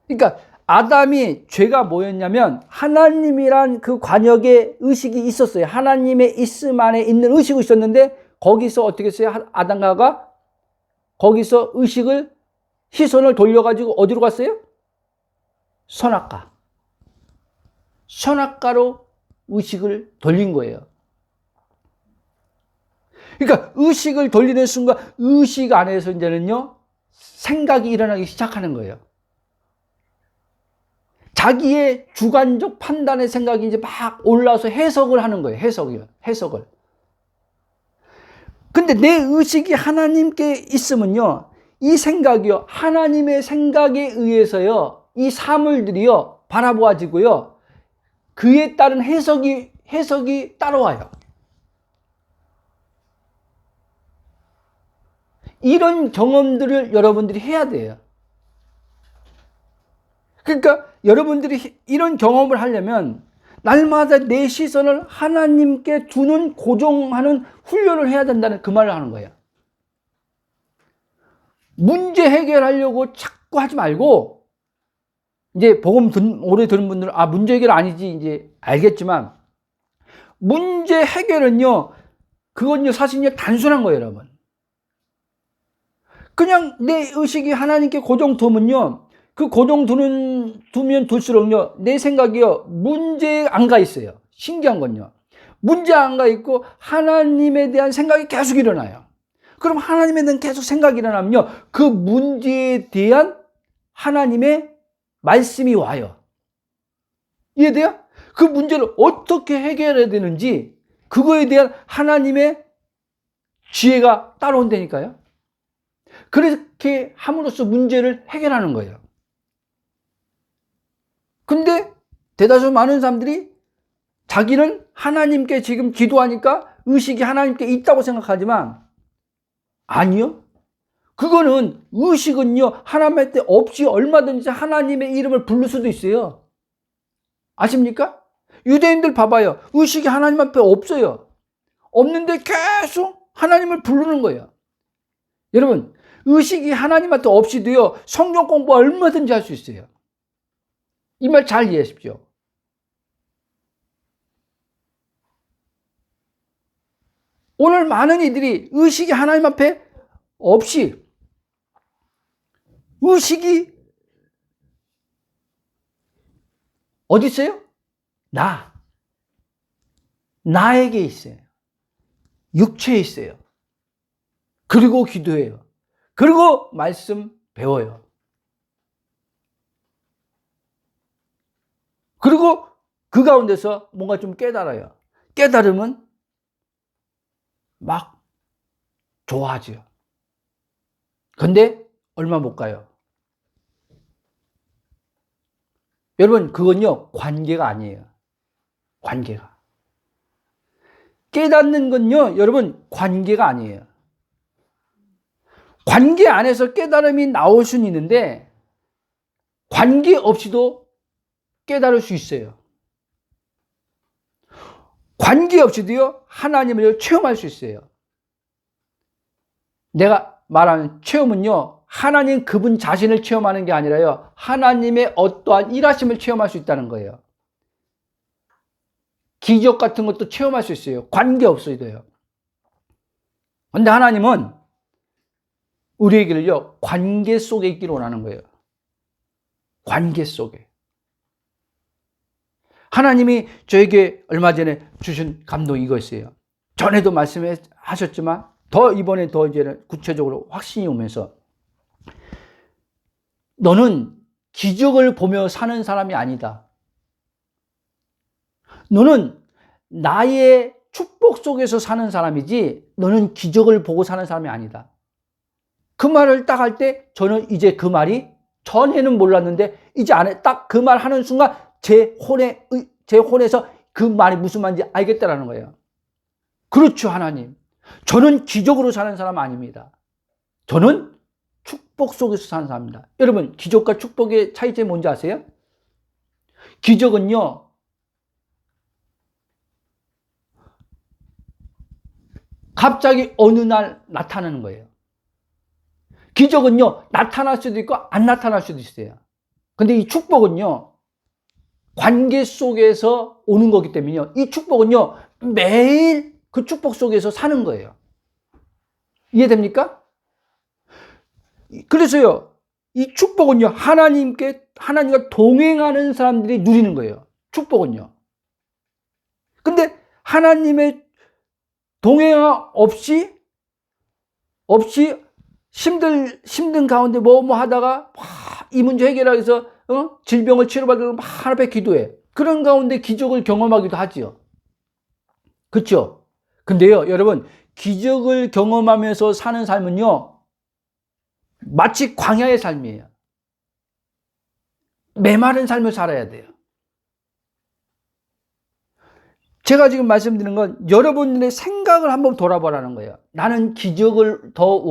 그러니까, 아담이 죄가 뭐였냐면, 하나님이란 그 관역에 의식이 있었어요. 하나님의 있음 안에 있는 의식이 있었는데, 거기서 어떻게 했어요? 아담과 거기서 시선을 돌려가지고 어디로 갔어요? 선악가로 의식을 돌린 거예요. 그러니까 의식을 돌리는 순간 의식 안에서 이제는요, 생각이 일어나기 시작하는 거예요. 자기의 주관적 판단의 생각이 이제 막 올라와서 해석을 하는 거예요. 해석을. 근데 내 의식이 하나님께 있으면요, 이 생각이요, 하나님의 생각에 의해서요, 이 사물들이요, 바라보아지고요, 그에 따른 해석이 따라와요. 이런 경험들을 여러분들이 해야 돼요. 그러니까 여러분들이 이런 경험을 하려면 날마다 내 시선을 하나님께 두는, 고정하는 훈련을 해야 된다는 그 말을 하는 거예요. 문제 해결하려고 자꾸 하지 말고, 이제 복음 오래 들은 분들은 문제 해결 아니지 이제 알겠지만, 문제 해결은요, 그건요 사실은요 단순한 거예요, 여러분. 그냥 내 의식이 하나님께 고정 두면요, 그 고정 두면 둘수록요, 내 생각이요, 문제에 안 가 있어요. 신기한 건요. 문제 안 가 있고, 하나님에 대한 생각이 계속 일어나요. 그럼 하나님에 대한 계속 생각이 일어나면요, 그 문제에 대한 하나님의 말씀이 와요. 이해돼요? 그 문제를 어떻게 해결해야 되는지, 그거에 대한 하나님의 지혜가 따라온다니까요. 그렇게 함으로써 문제를 해결하는 거예요. 근데 대다수 많은 사람들이 자기는 하나님께 지금 기도하니까 의식이 하나님께 있다고 생각하지만, 아니요. 그거는, 의식은요, 하나님한테 없이 얼마든지 하나님의 이름을 부를 수도 있어요. 아십니까? 유대인들 봐봐요. 의식이 하나님 앞에 없어요. 없는데 계속 하나님을 부르는 거예요. 여러분, 의식이 하나님한테 없이도요, 성경 공부 얼마든지 할 수 있어요. 이 말 잘 이해하십시오. 오늘 많은 이들이 의식이 하나님 앞에 없이, 의식이 어디 있어요? 나에게 있어요. 육체에 있어요. 그리고 기도해요. 그리고 말씀 배워요. 그리고 그 가운데서 뭔가 좀 깨달아요. 깨달으면 막 좋아하죠. 근데 얼마 못 가요. 여러분, 그건요, 관계가 아니에요. 관계가. 깨닫는 건요, 여러분, 관계가 아니에요. 관계 안에서 깨달음이 나올 수는 있는데, 관계 없이도 깨달을 수 있어요. 관계 없이도요, 하나님을 체험할 수 있어요. 내가 말하는 체험은요, 하나님 그분 자신을 체험하는 게 아니라요, 하나님의 어떠한 일하심을 체험할 수 있다는 거예요. 기적 같은 것도 체험할 수 있어요. 관계 없어도요. 그런데 하나님은 우리에게를요, 관계 속에 있기를 원하는 거예요. 관계 속에. 하나님이 저에게 얼마 전에 주신 감동이 이거였어요. 전에도 말씀하셨지만 더 이번에 더 이제는 구체적으로 확신이 오면서, 너는 기적을 보며 사는 사람이 아니다. 너는 나의 축복 속에서 사는 사람이지 너는 기적을 보고 사는 사람이 아니다. 그 말을 딱 할 때 저는 이제 그 말이, 전에는 몰랐는데 이제 안에 딱 그 말 하는 순간 제 혼에서 그 말이 무슨 말인지 알겠다라는 거예요. 그렇죠, 하나님. 저는 기적으로 사는 사람 아닙니다. 저는 축복 속에서 사는 사람입니다. 여러분, 기적과 축복의 차이점이 뭔지 아세요? 기적은요, 갑자기 어느 날 나타나는 거예요. 기적은요, 나타날 수도 있고 안 나타날 수도 있어요. 근데 이 축복은요, 관계 속에서 오는 거기 때문에요, 이 축복은요, 매일 그 축복 속에서 사는 거예요. 이해됩니까? 그래서요, 이 축복은요, 하나님과 동행하는 사람들이 누리는 거예요. 축복은요. 근데 하나님의 동행 없이 힘든 가운데 뭐 하다가 이 문제 해결하기 위해서 질병을 치료받으려고 막 하나님 앞에 기도해. 그런 가운데 기적을 경험하기도 하지요. 그렇죠? 근데요, 여러분, 기적을 경험하면서 사는 삶은요, 마치 광야의 삶이에요. 메마른 삶을 살아야 돼요. 제가 지금 말씀드리는 건 여러분들의 생각을 한번 돌아보라는 거예요. 나는 기적을 더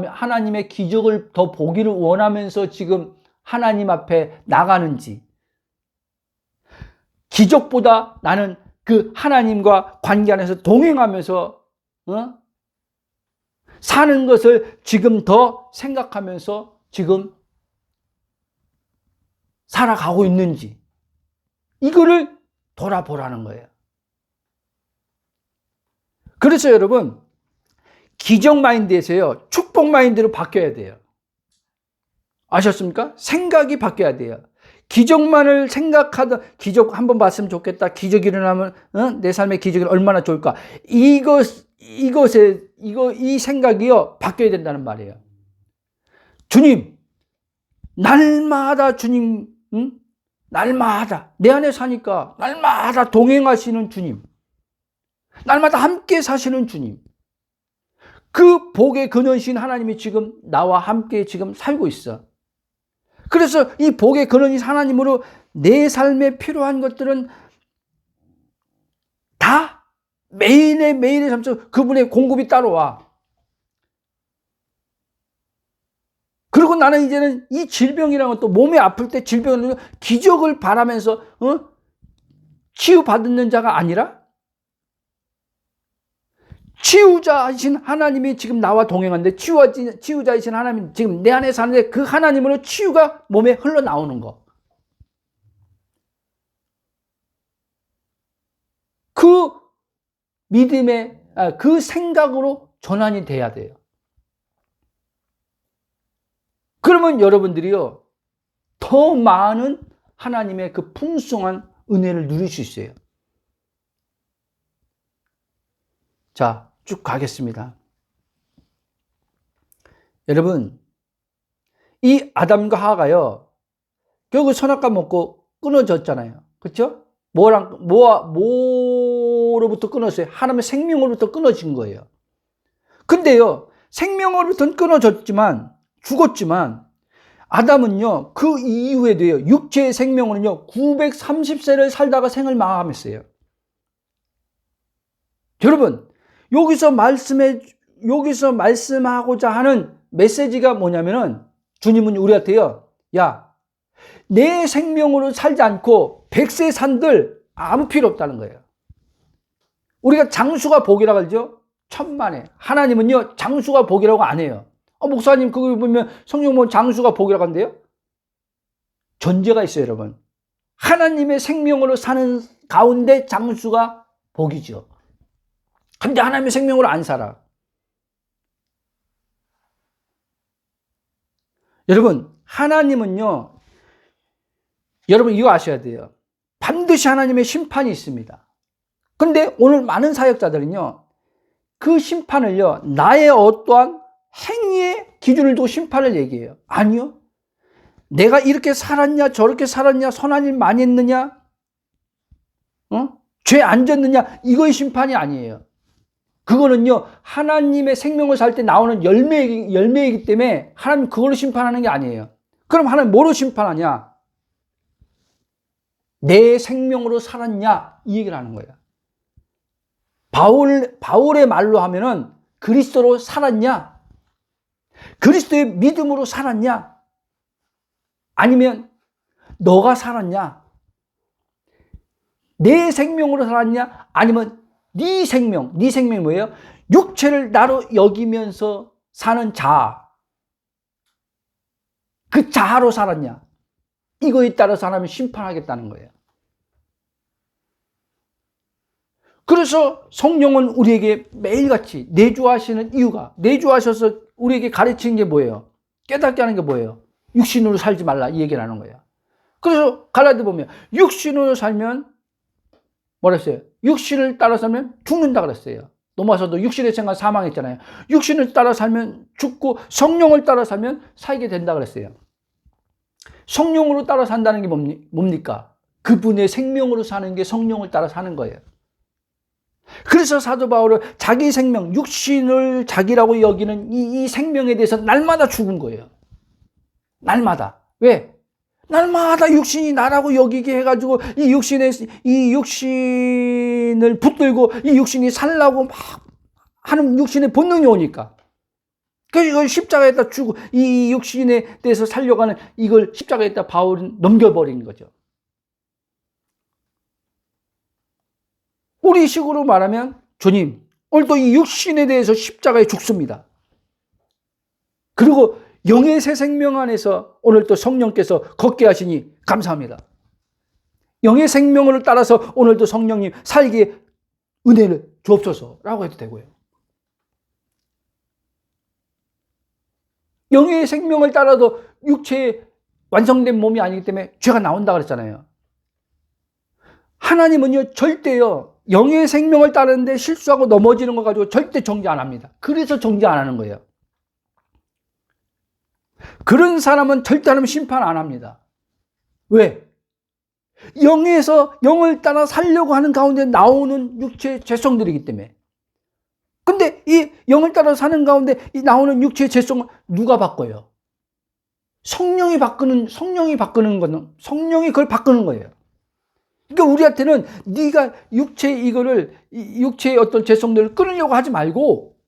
하나님의 기적을 더 보기를 원하면서 지금 하나님 앞에 나가는지, 기적보다 나는 그 하나님과 관계 안에서 동행하면서 사는 것을 지금 더 생각하면서 지금 살아가고 있는지, 이거를 돌아보라는 거예요. 그래서 여러분, 기적 마인드에서요, 축복 마인드로 바뀌어야 돼요. 아셨습니까? 생각이 바뀌어야 돼요. 기적만을 생각하던, 기적 한번 봤으면 좋겠다, 기적이 일어나면 내 삶의 기적이 얼마나 좋을까, 이 생각이요, 바뀌어야 된다는 말이에요. 주님, 날마다 주님, 날마다 내 안에 사니까 날마다 동행하시는 주님, 날마다 함께 사시는 주님, 그 복의 근원이신 하나님이 지금 나와 함께 지금 살고 있어. 그래서 이 복의 근원이신 하나님으로 내 삶에 필요한 것들은 다 매일의 삶 속 그분의 공급이 따라와. 그리고 나는 이제는 이 질병이라는 것도, 몸이 아플 때 질병을 기적을 바라면서 치유받는 자가 아니라 치유자이신 하나님이 지금 나와 동행하는데 치유자이신 하나님 지금 내 안에 사는데 그 하나님으로 치유가 몸에 흘러나오는 거. 그 믿음의 그 생각으로 전환이 돼야 돼요. 그러면 여러분들이요 더 많은 하나님의 그 풍성한 은혜를 누릴 수 있어요. 자, 쭉 가겠습니다. 여러분, 이 아담과 하와가요 결국 선악과 먹고 끊어졌잖아요. 그렇죠? 뭐로부터 끊었어요? 하나님의 생명으로부터 끊어진 거예요. 근데요, 생명으로부터는 끊어졌지만, 죽었지만, 아담은요, 그 이후에도요, 육체의 생명으로는요, 930세를 살다가 생을 마감했어요. 여러분, 여기서 말씀하고자 하는 메시지가 뭐냐면은, 주님은 우리한테요, 야, 내 생명으로 살지 않고 100세 산들 아무 필요 없다는 거예요. 우리가 장수가 복이라고 하죠? 천만에. 하나님은요, 장수가 복이라고 안 해요. 목사님, 그거 보면 성경 보면 장수가 복이라고 한대요? 전제가 있어요, 여러분. 하나님의 생명으로 사는 가운데 장수가 복이죠. 근데 하나님의 생명으로 안 살아. 여러분, 하나님은요, 여러분 이거 아셔야 돼요. 반드시 하나님의 심판이 있습니다. 근데 오늘 많은 사역자들은요, 그 심판을요, 나의 어떠한 행위의 기준을 두고 심판을 얘기해요. 아니요. 내가 이렇게 살았냐, 저렇게 살았냐, 선한 일 많이 했느냐, 죄 안 졌느냐, 이거의 심판이 아니에요. 그거는요, 하나님의 생명을 살 때 나오는 열매이기 때문에 하나님 그걸로 심판하는 게 아니에요. 그럼 하나님 뭐로 심판하냐? 내 생명으로 살았냐? 이 얘기를 하는 거예요. 바울의 말로 하면은 그리스도로 살았냐? 그리스도의 믿음으로 살았냐? 아니면 너가 살았냐? 내 생명으로 살았냐? 아니면 네 생명이 뭐예요? 육체를 나로 여기면서 사는 자아. 그 자아로 살았냐? 이거에 따라서 하나님은 심판하겠다는 거예요. 그래서 성령은 우리에게 매일같이 내주하시는 이유가, 내주하셔서 우리에게 가르치는 게 뭐예요? 깨닫게 하는 게 뭐예요? 육신으로 살지 말라, 이 얘기를 하는 거예요. 그래서 갈라디아 보면 육신으로 살면 뭐라 했어요? 육신을 따라 살면 죽는다 그랬어요. 넘어서도 육신의 생각 사망했잖아요. 육신을 따라 살면 죽고 성령을 따라 살면 살게 된다 그랬어요. 성령으로 따라 산다는 게 뭡니까? 그분의 생명으로 사는 게 성령을 따라 사는 거예요. 그래서 사도 바울은 자기 생명, 육신을 자기라고 여기는 이 생명에 대해서 날마다 죽은 거예요. 날마다. 왜? 날마다 육신이 나라고 여기게 해가지고 이 육신을 붙들고 이 육신이 살라고 막 하는 육신의 본능이 오니까. 그래서 이걸 십자가에다 주고 이 육신에 대해서 살려고 하는 이걸 십자가에다 바울은 넘겨버린 거죠. 우리 식으로 말하면 주님, 오늘도 이 육신에 대해서 십자가에 죽습니다. 그리고 영의 새 생명 안에서 오늘 또 성령께서 걷게 하시니 감사합니다. 영의 생명을 따라서 오늘도 성령님 살기에 은혜를 주옵소서라고 해도 되고요. 영의 생명을 따라도 육체의 완성된 몸이 아니기 때문에 죄가 나온다 그랬잖아요. 하나님은요 절대요 영의 생명을 따르는데 실수하고 넘어지는 거 가지고 절대 정죄 안 합니다. 그래서 정죄 안 하는 거예요. 그런 사람은 절대 하나님 심판 안 합니다. 왜? 영을 따라 살려고 하는 가운데 나오는 육체의 죄성들이기 때문에. 근데 이 영을 따라 사는 가운데 이 나오는 육체의 죄성을 누가 바꿔요? 성령이 바꾸는 거는 성령이 그걸 바꾸는 거예요. 그러니까 우리한테는 네가 육체의 어떤 죄성들을 끊으려고 하지 말고,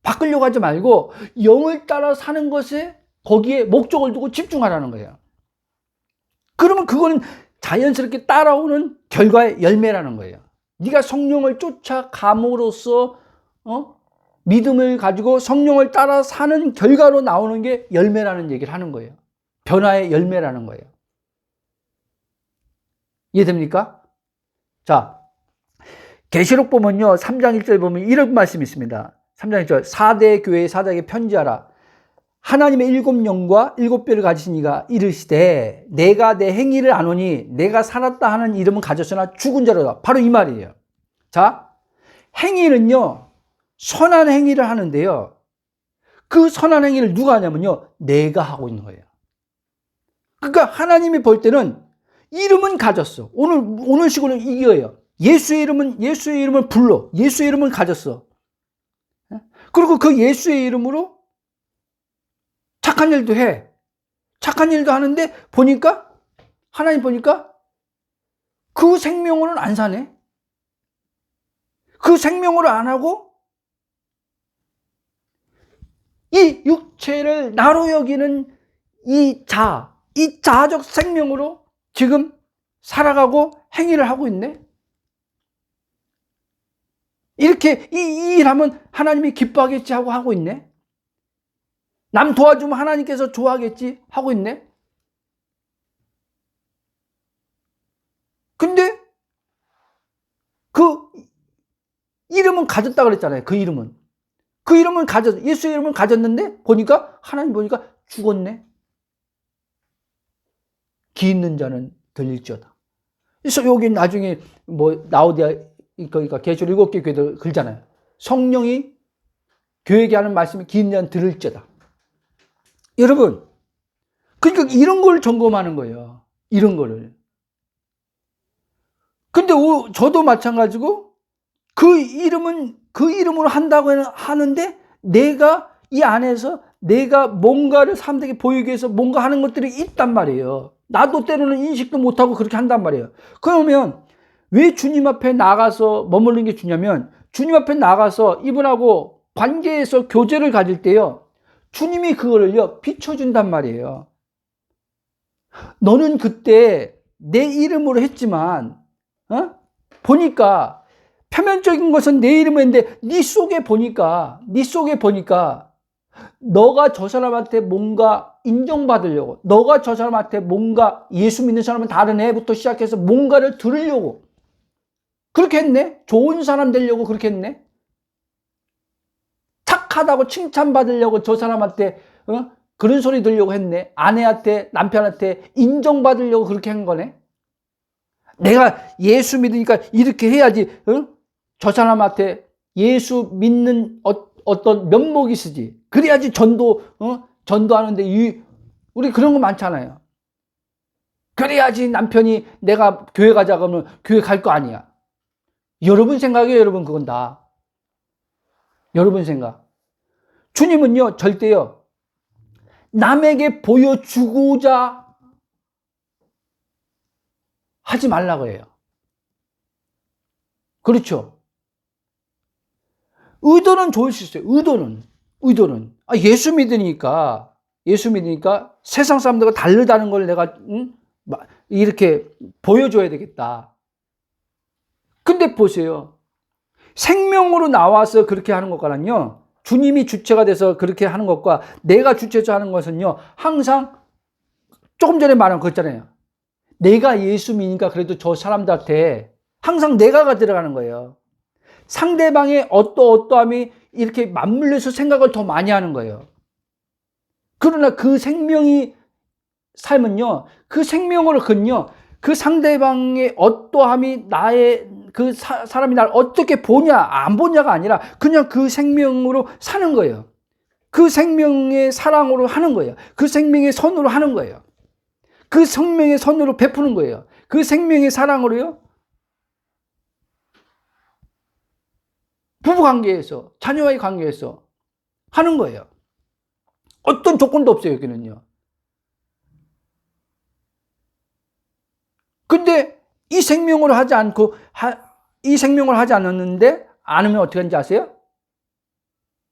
바꾸려고 하지 말고 영을 따라 사는 것에 거기에 목적을 두고 집중하라는 거예요. 그러면 그거는 자연스럽게 따라오는 결과의 열매라는 거예요. 네가 성령을 쫓아감으로써 믿음을 가지고 성령을 따라 사는 결과로 나오는 게 열매라는 얘기를 하는 거예요. 변화의 열매라는 거예요. 이해됩니까? 자, 계시록 보면요, 3장 1절 보면 이런 말씀이 있습니다. 3장 1절, 4대 교회의 사자에게 편지하라. 하나님의 7영과 7뼈를 가지신 이가 이르시되 내가 내 행위를 아노니 내가 살았다 하는 이름은 가졌으나 죽은 자로다. 바로 이 말이에요. 자, 행위는요, 선한 행위를 하는데요, 그 선한 행위를 누가 하냐면요, 내가 하고 있는 거예요. 그러니까 하나님이 볼 때는 이름은 가졌어. 오늘 식으로 이거예요. 예수의 이름을 불러. 예수의 이름을 가졌어. 그리고 그 예수의 이름으로 착한 일도 해. 착한 일도 하는데 보니까, 하나님 보니까 그 생명으로는 안 사네. 그 생명으로 안 하고 이 육체를 나로 여기는 이 자아적 생명으로 지금 살아가고 행위를 하고 있네. 이렇게 이 일하면 하나님이 기뻐하겠지 하고 하고 있네. 남 도와주면 하나님께서 좋아하겠지 하고 있네. 근데 그 이름은 가졌다 그랬잖아요. 그 이름은 예수의 이름을 가졌는데 보니까 하나님 보니까 죽었네. 귀 있는 자는 들릴지어다. 그래서 여기 나중에 뭐 라오디아, 그러니까 계시록 7개 교회들 글잖아요. 성령이 교회에게 하는 말씀이 귀 있는 자는 들을지어다. 여러분, 그러니까 이런 걸 점검하는 거예요. 이런 거를. 근데 저도 마찬가지고 그 이름으로 한다고 하는데 내가 이 안에서 내가 뭔가를 사람들에게 보이기 위해서 뭔가 하는 것들이 있단 말이에요. 나도 때로는 인식도 못하고 그렇게 한단 말이에요. 그러면 왜 주님 앞에 나가서 머무르는 게 중요하면, 주님 앞에 나가서 이분하고 관계에서 교제를 가질 때요, 주님이 그거를요 비춰준단 말이에요. 너는 그때 내 이름으로 했지만 보니까 표면적인 것은 내 이름으로 했는데 네 속에 보니까 너가 저 사람한테 뭔가 인정받으려고, 너가 저 사람한테 뭔가, 예수 믿는 사람은 다른 애부터 시작해서 뭔가를 들으려고 그렇게 했네. 좋은 사람 되려고 그렇게 했네. 착하다고 칭찬받으려고 저 사람한테 그런 소리 들으려고 했네. 아내한테, 남편한테 인정받으려고 그렇게 한 거네. 내가 예수 믿으니까 이렇게 해야지 저 사람한테 예수 믿는 어떤 면목이 있으지. 그래야지 전도하는데 우리 그런 거 많잖아요. 그래야지 남편이 내가 교회 가자 그러면 교회 갈 거 아니야. 여러분 생각이에요, 여러분. 그건 다 여러분 생각. 주님은요 절대요 남에게 보여주고자 하지 말라고 해요. 그렇죠? 의도는 좋을 수 있어요. 의도는 예수 믿으니까 세상 사람들과 다르다는 걸 내가 이렇게 보여줘야 되겠다. 근데 보세요. 생명으로 나와서 그렇게 하는 것과는요, 주님이 주체가 돼서 그렇게 하는 것과 내가 주체자 하는 것은요, 항상 조금 전에 말한 거 있잖아요. 내가 예수 믿으니까 그래도 저 사람들한테 항상 내가가 들어가는 거예요. 상대방의 어떠함이 이렇게 맞물려서 생각을 더 많이 하는 거예요. 그러나 그 생명이 삶은요, 그 생명으로 그 상대방의 어떠함이 그 사람이 나를 어떻게 보냐 안 보냐가 아니라 그냥 그 생명으로 사는 거예요. 그 생명의 사랑으로 하는 거예요. 그 생명의 선으로 하는 거예요. 그 생명의 선으로 베푸는 거예요. 그 생명의 사랑으로요, 부부관계에서, 자녀와의 관계에서 하는 거예요. 어떤 조건도 없어요, 여기는요. 근데 이 생명으로 하지 않았는데, 않으면 어떻게 하는지 아세요?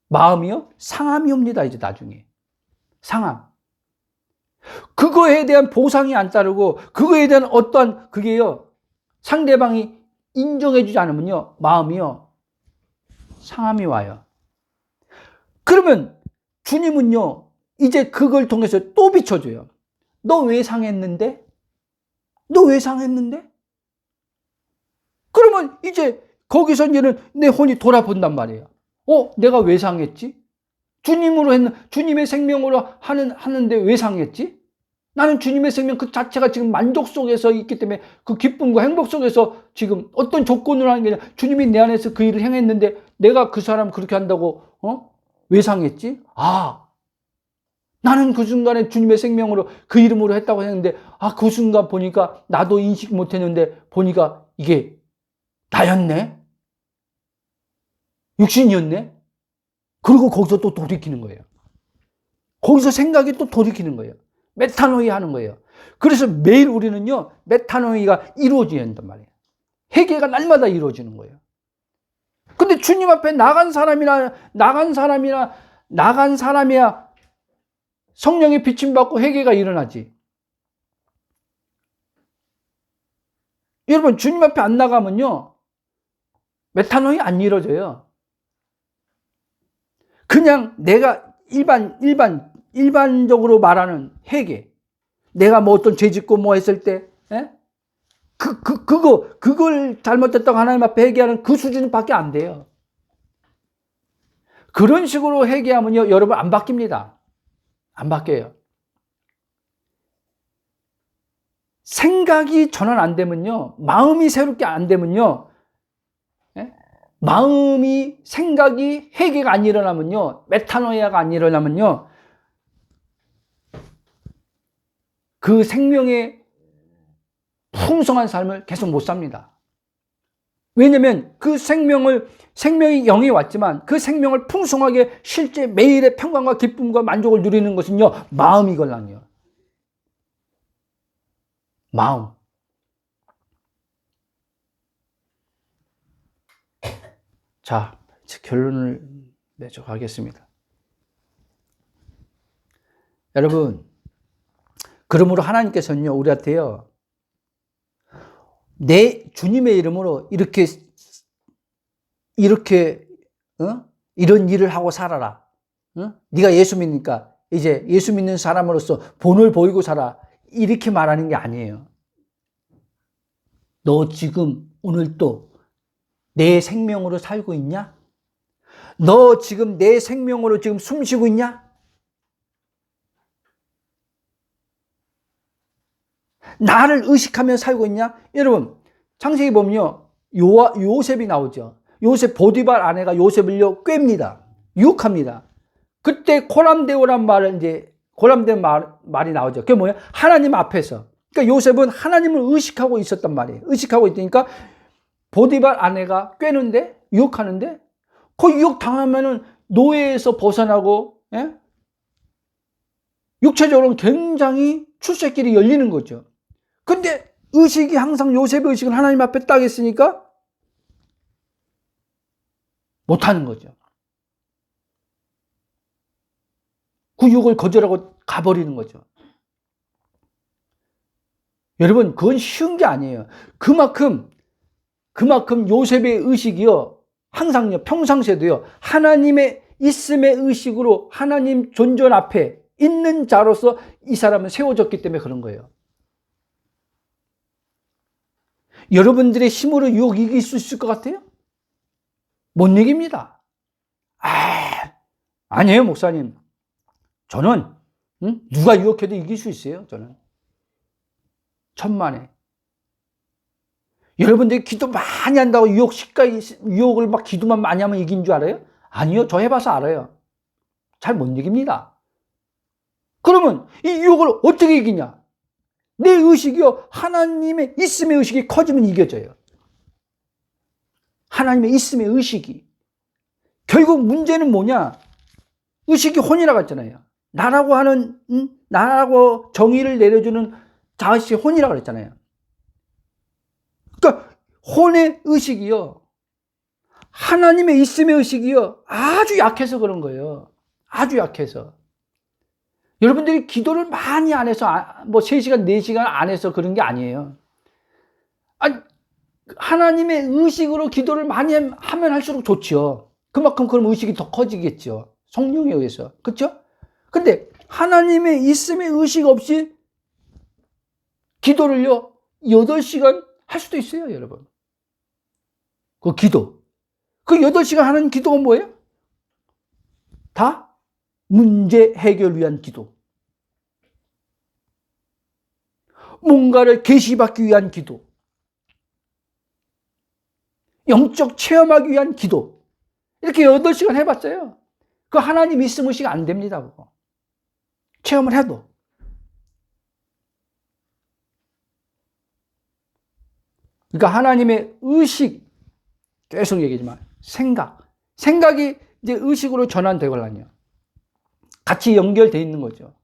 마음이요? 상함이 옵니다, 이제 나중에. 상함. 그거에 대한 보상이 안 따르고, 그거에 대한 그게요, 상대방이 인정해주지 않으면요, 마음이요, 상함이 와요. 그러면 주님은요, 이제 그걸 통해서 또 비춰줘요. 너 왜 상했는데? 너 왜 상했는데? 그러면 이제 거기서 이제는 내 혼이 돌아본단 말이에요. 내가 왜 상했지? 주님의 생명으로 하는데 왜 상했지? 나는 주님의 생명 그 자체가 지금 만족 속에서 있기 때문에 그 기쁨과 행복 속에서 지금 어떤 조건으로 하는 게 아니라 주님이 내 안에서 그 일을 행했는데 내가 그 사람 그렇게 한다고, 왜 상했지? 나는 그 순간에 주님의 생명으로 그 이름으로 했다고 했는데, 그 순간 보니까 나도 인식 못 했는데 보니까 이게 나였네? 육신이었네? 그리고 거기서 또 돌이키는 거예요. 거기서 생각이 또 돌이키는 거예요. 메타노이 하는 거예요. 그래서 매일 우리는요, 메타노이가 이루어져야 한단 말이에요. 회개가 날마다 이루어지는 거예요. 근데 주님 앞에 나간 사람이야 성령의 비침 받고 회개가 일어나지. 여러분, 주님 앞에 안 나가면요, 메타노이 안 이루어져요. 그냥 내가 일반적으로 말하는 회개. 내가 뭐 어떤 죄 짓고 뭐 했을 때, 그걸 잘못했다고 하나님 앞에 회개하는 그 수준밖에 안 돼요. 그런 식으로 회개하면요, 여러분 안 바뀝니다. 안 바뀌어요. 생각이 전환 안 되면요, 마음이 새롭게 안 되면요, 마음이, 생각이, 회개가 안 일어나면요, 메타노이아가 안 일어나면요, 그 생명의 풍성한 삶을 계속 못 삽니다. 왜냐면 그 생명이 영이 왔지만 그 생명을 풍성하게 실제 매일의 평강과 기쁨과 만족을 누리는 것은요, 마음이걸랑요. 마음. 자, 결론을 내줘 가겠습니다. 여러분, 그러므로 하나님께서는요, 우리한테요, 내 주님의 이름으로 이런 일을 하고 살아라. 네가 예수 믿으니까 이제 예수 믿는 사람으로서 본을 보이고 살아. 이렇게 말하는 게 아니에요. 너 지금 오늘 또 내 생명으로 살고 있냐? 너 지금 내 생명으로 지금 숨 쉬고 있냐? 나를 의식하며 살고 있냐? 여러분, 창세기 보면요, 요셉이 나오죠. 요셉 보디발 아내가 요셉을요, 꿰입니다. 유혹합니다. 그때 고람데오란 말이 나오죠. 그게 뭐예요? 하나님 앞에서. 그러니까 요셉은 하나님을 의식하고 있었단 말이에요. 의식하고 있으니까 보디발 아내가 꿰는데, 유혹하는데, 그 유혹 당하면은 노예에서 벗어나고, 육체적으로는 굉장히 출세길이 열리는 거죠. 근데 의식이 항상 요셉의 의식은 하나님 앞에 딱 있으니까 못하는 거죠. 그 유혹을 거절하고 가버리는 거죠. 여러분, 그건 쉬운 게 아니에요. 그만큼 요셉의 의식이요, 항상요, 평상시에도요, 하나님의 있음의 의식으로 하나님 존전 앞에 있는 자로서 이 사람은 세워졌기 때문에 그런 거예요. 여러분들의 힘으로 유혹 이길 수 있을 것 같아요? 못 이깁니다. 아니에요, 목사님. 저는 누가 유혹해도 이길 수 있어요. 저는 천만에. 여러분들이 기도 많이 한다고 유혹을 막 기도만 많이 하면 이긴 줄 알아요? 아니요, 저 해봐서 알아요. 잘 못 이깁니다. 그러면 이 유혹을 어떻게 이기냐? 내 의식이요, 하나님의 있음의 의식이 커지면 이겨져요. 하나님의 있음의 의식이. 결국 문제는 뭐냐? 의식이 혼이라고 했잖아요. 나라고 정의를 내려주는 자아식이 혼이라고 했잖아요. 그러니까 혼의 의식이요, 하나님의 있음의 의식이요, 아주 약해서 그런 거예요. 아주 약해서. 여러분들이 기도를 많이 안 해서, 3시간, 4시간 안 해서 그런 게 아니에요. 하나님의 의식으로 기도를 많이 하면 할수록 좋죠. 그만큼 그럼 의식이 더 커지겠죠. 성령에 의해서. 그렇죠? 근데 하나님의 있음의 의식 없이 기도를요 8시간 할 수도 있어요, 여러분. 그 기도. 그 8시간 하는 기도가 뭐예요? 다 문제 해결 위한 기도. 뭔가를 계시받기 위한 기도. 영적 체험하기 위한 기도. 이렇게 8시간 해봤어요. 그 하나님 있음 의식 안 됩니다. 그거. 체험을 해도. 그러니까 하나님의 의식, 계속 얘기하지만 생각이 이제 의식으로 전환되거든요. 같이 연결되어 있는 거죠.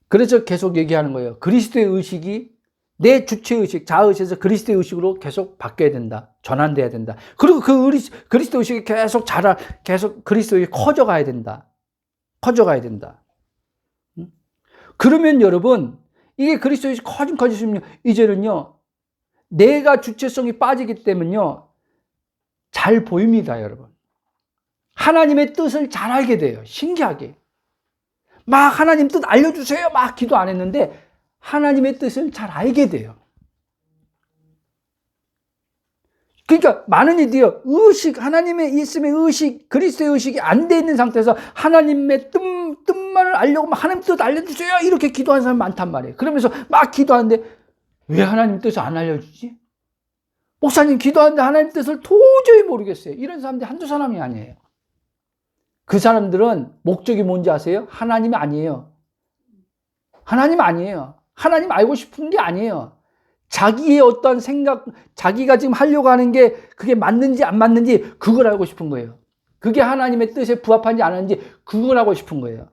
그래서 계속 얘기하는 거예요. 그리스도의 의식이 내 주체의식, 자아의식에서 그리스도의 의식으로 계속 바뀌어야 된다. 전환돼야 된다. 그리고 그 그리스도 의식이 계속 그리스도 의식이 커져가야 된다. 커져가야 된다. 그러면 여러분, 이게 그리스도 의식이 커지면 이제는요, 내가 주체성이 빠지기 때문에요, 잘 보입니다, 여러분. 하나님의 뜻을 잘 알게 돼요. 신기하게. 막 하나님 뜻 알려주세요. 막 기도 안 했는데 하나님의 뜻을 잘 알게 돼요. 그러니까 많은 이들이요, 의식, 하나님의 있음의 의식, 그리스도의 의식이 안 돼 있는 상태에서 하나님의 뜻만을 알려고 막 하나님 뜻 알려주세요. 이렇게 기도하는 사람이 많단 말이에요. 그러면서 막 기도하는데 왜 하나님 뜻을 안 알려주지? 목사님 기도하는데 하나님 뜻을 도저히 모르겠어요. 이런 사람들이 한두 사람이 아니에요. 그 사람들은 목적이 뭔지 아세요? 하나님이 아니에요. 하나님 아니에요. 하나님 알고 싶은 게 아니에요. 자기의 어떤 생각, 자기가 지금 하려고 하는 게 그게 맞는지 안 맞는지 그걸 알고 싶은 거예요. 그게 하나님의 뜻에 부합한지 안 하는지 그걸 알고 싶은 거예요.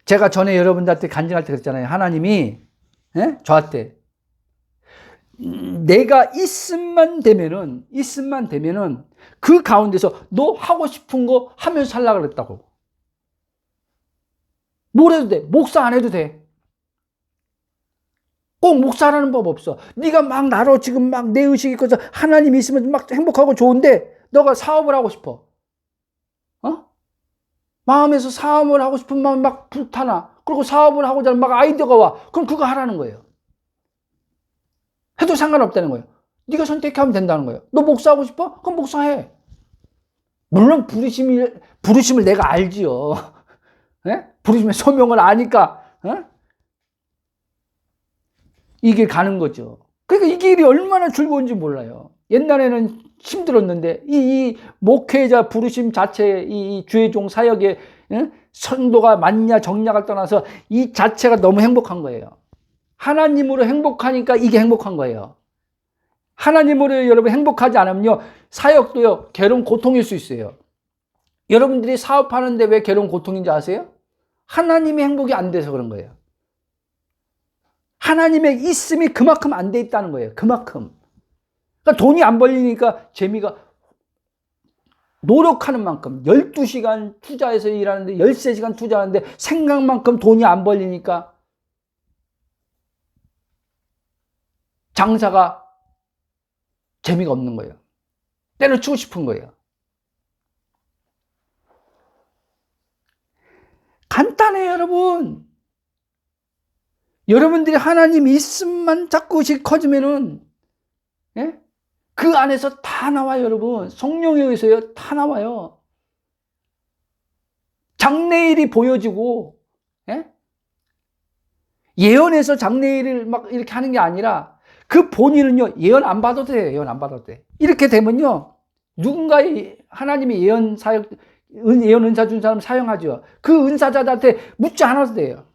제가 전에 여러분들한테 간증할 때 그랬잖아요. 하나님이 저한테 내가 있음만 되면은 그 가운데서 너 하고 싶은 거 하면서 살라고 그랬다고. 뭘 해도 돼. 목사 안 해도 돼. 꼭 목사라는 법 없어. 네가 막 나로 지금 막 내 의식이 있어서 하나님이 있으면 막 행복하고 좋은데 너가 사업을 하고 싶어. 마음에서 사업을 하고 싶은 마음이 막 불타나. 그리고 사업을 하고자 하는 막 아이디어가 와. 그럼 그거 하라는 거예요. 해도 상관없다는 거예요. 네가 선택하면 된다는 거예요. 너 목사하고 싶어? 그럼 목사해. 물론 부르심을 내가 알지요. 부르심의 소명을 아니까 이 길 가는 거죠. 그러니까 이 길이 얼마나 즐거운지 몰라요. 옛날에는 힘들었는데 이 목회자 부르심 자체, 이 주의종 사역의 성도가 많냐 적냐를 떠나서 이 자체가 너무 행복한 거예요. 하나님으로 행복하니까 이게 행복한 거예요. 하나님으로 여러분 행복하지 않으면요, 사역도요, 괴로운 고통일 수 있어요. 여러분들이 사업하는데 왜 괴로운 고통인지 아세요? 하나님의 행복이 안 돼서 그런 거예요. 하나님의 있음이 그만큼 안 돼 있다는 거예요. 그만큼. 그러니까 돈이 안 벌리니까 재미가, 노력하는 만큼 12시간 투자해서 일하는데 13시간 투자하는데 생각만큼 돈이 안 벌리니까 장사가 재미가 없는 거예요. 때려치고 싶은 거예요. 간단해요, 여러분. 여러분들이 하나님 있음만 자꾸씩 커지면은, 그 안에서 다 나와요, 여러분. 성령에 의해서요, 다 나와요. 장래일이 보여지고, 예언에서 장래일을 막 이렇게 하는 게 아니라, 그 본인은요, 예언 안 받아도 돼요. 예언 안 받아도 돼. 이렇게 되면요, 누군가의 하나님의 예언 은사 준 사람 사용하죠. 그 은사자한테 묻지 않아도 돼요.